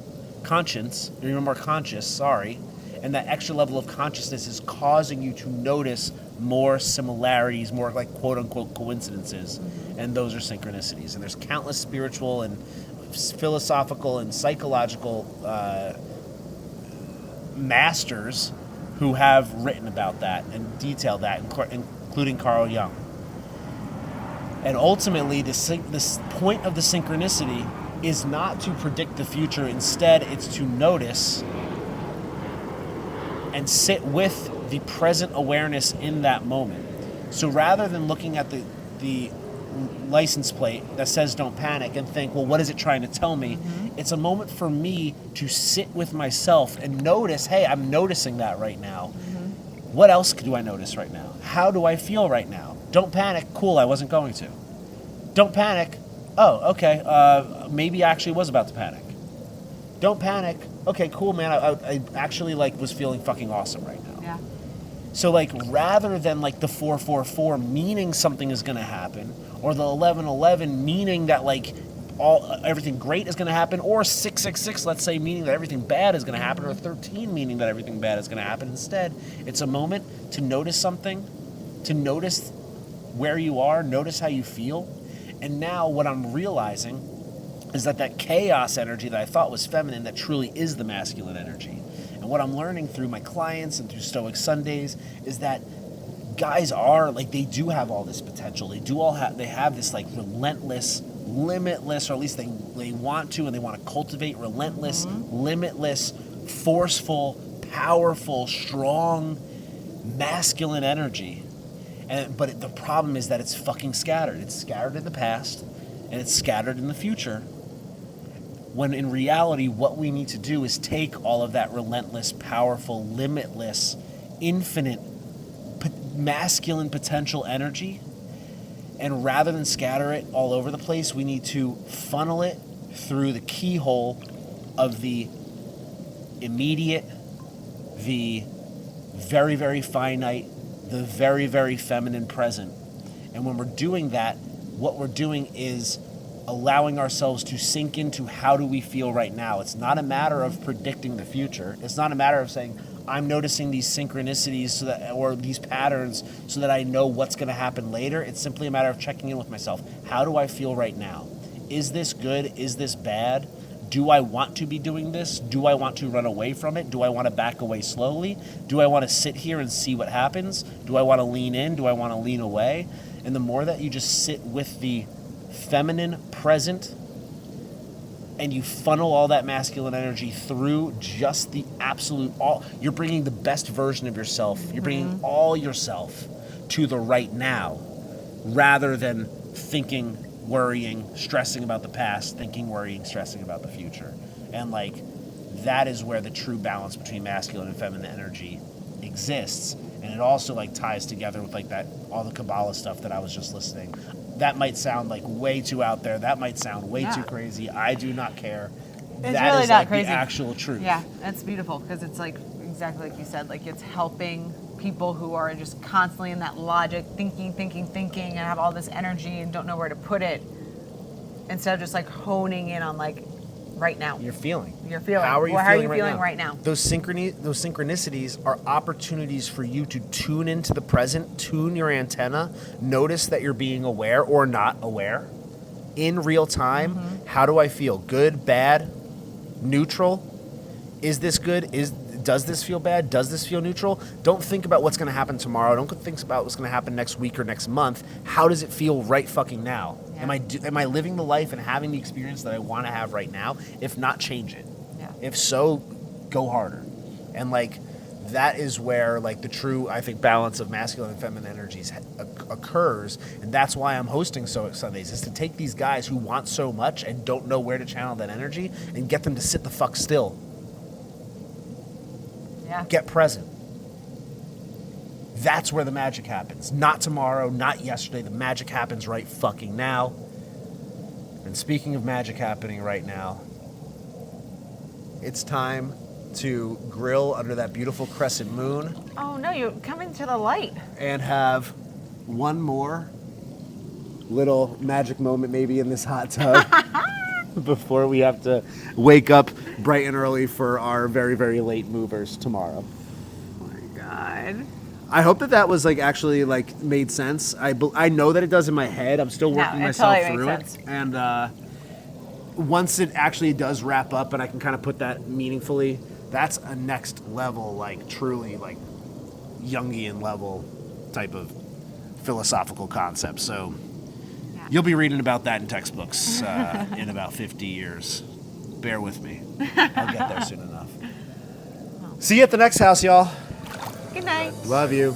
and that extra level of consciousness is causing you to notice more similarities, more like quote-unquote coincidences, and those are synchronicities. And there's countless spiritual and philosophical and psychological masters who have written about that and detailed that, including Carl Jung. And ultimately, this point of the synchronicity is not to predict the future. Instead, it's to notice and sit with the present awareness in that moment. So rather than looking at the license plate that says "Don't panic" and think, well, what is it trying to tell me? It's a moment for me to sit with myself and notice, hey, I'm noticing that right now. What else do I notice right now? How do I feel right now? Don't panic. Cool, I wasn't going to. Don't panic. Oh, okay. Maybe I actually was about to panic. Don't panic. Okay, cool, man. I actually was feeling fucking awesome right now. Yeah. So rather than the 444 meaning something is going to happen, or the 1111 meaning that everything great is going to happen, or 666, let's say, meaning that everything bad is going to happen, or 13 meaning that everything bad is going to happen. Instead, it's a moment to notice something, to notice where you are, notice how you feel. And now what I'm realizing is that chaos energy that I thought was feminine, that truly is the masculine energy. And what I'm learning through my clients and through Stoic Sundays is that guys are, they do have all this potential. They have this relentless, limitless, or at least they want to, and they want to cultivate relentless, limitless, forceful, powerful, strong, masculine energy. But the problem is that it's fucking scattered. It's scattered in the past, and it's scattered in the future. When in reality, what we need to do is take all of that relentless, powerful, limitless, infinite, masculine potential energy, and rather than scatter it all over the place, we need to funnel it through the keyhole of the immediate, the very, very finite, the very, very feminine present. And when we're doing that, what we're doing is allowing ourselves to sink into how do we feel right now. It's not a matter of predicting the future. It's not a matter of saying, I'm noticing these synchronicities or these patterns so that I know what's going to happen later. It's simply a matter of checking in with myself. How do I feel right now? Is this good? Is this bad? do I want to be doing this? Do I want to run away from it? Do I want to back away slowly? Do I want to sit here and see what happens? Do I want to lean in? Do I want to lean away? And the more that you just sit with the feminine present and you funnel all that masculine energy through just the absolute you're bringing the best version of yourself. You're bringing all yourself to the right now rather than thinking, worrying, stressing about the past, thinking, worrying, stressing about the future. And like that is where the true balance between masculine and feminine energy exists. And it also like ties together with like that all the Kabbalah stuff that I was just listening. That might sound like way too out there. That might sound way too crazy. I do not care. It's that really is not like crazy. The actual truth. Yeah, that's beautiful because it's like exactly like you said, like it's helping people who are just constantly in that logic, thinking, and have all this energy and don't know where to put it, instead of just like honing in on like right now. You're feeling. How are you feeling right right now? Those synchronicities are opportunities for you to tune into the present, tune your antenna, notice that you're being aware or not aware in real time. How do I feel? Good, bad, neutral? Is this good? Does this feel bad? Does this feel neutral? Don't think about what's going to happen tomorrow. Don't think about what's going to happen next week or next month. How does it feel right fucking now? Yeah. Am I living the life and having the experience that I want to have right now? If not, change it. Yeah. If so, go harder. And like that is where like the true, I think, balance of masculine and feminine energies occurs. And that's why I'm hosting Sundays, is to take these guys who want so much and don't know where to channel that energy and get them to sit the fuck still. Yeah. Get present. That's where the magic happens. Not tomorrow, not yesterday. The magic happens right fucking now. And speaking of magic happening right now, it's time to grill under that beautiful crescent moon Oh no, you're coming to the light. and have one more little magic moment maybe in this hot tub before we have to wake up bright and early for our very, very late movers tomorrow. Oh my god. I hope that was like actually like made sense. I know that it does in my head. I'm still working it myself totally through makes it. And once it actually does wrap up and I can kind of put that meaningfully, that's a next level, like truly like Jungian level type of philosophical concept. So you'll be reading about that in textbooks in about 50 years. Bear with me. I'll get there soon enough. See you at the next house, y'all. Good night. Love you.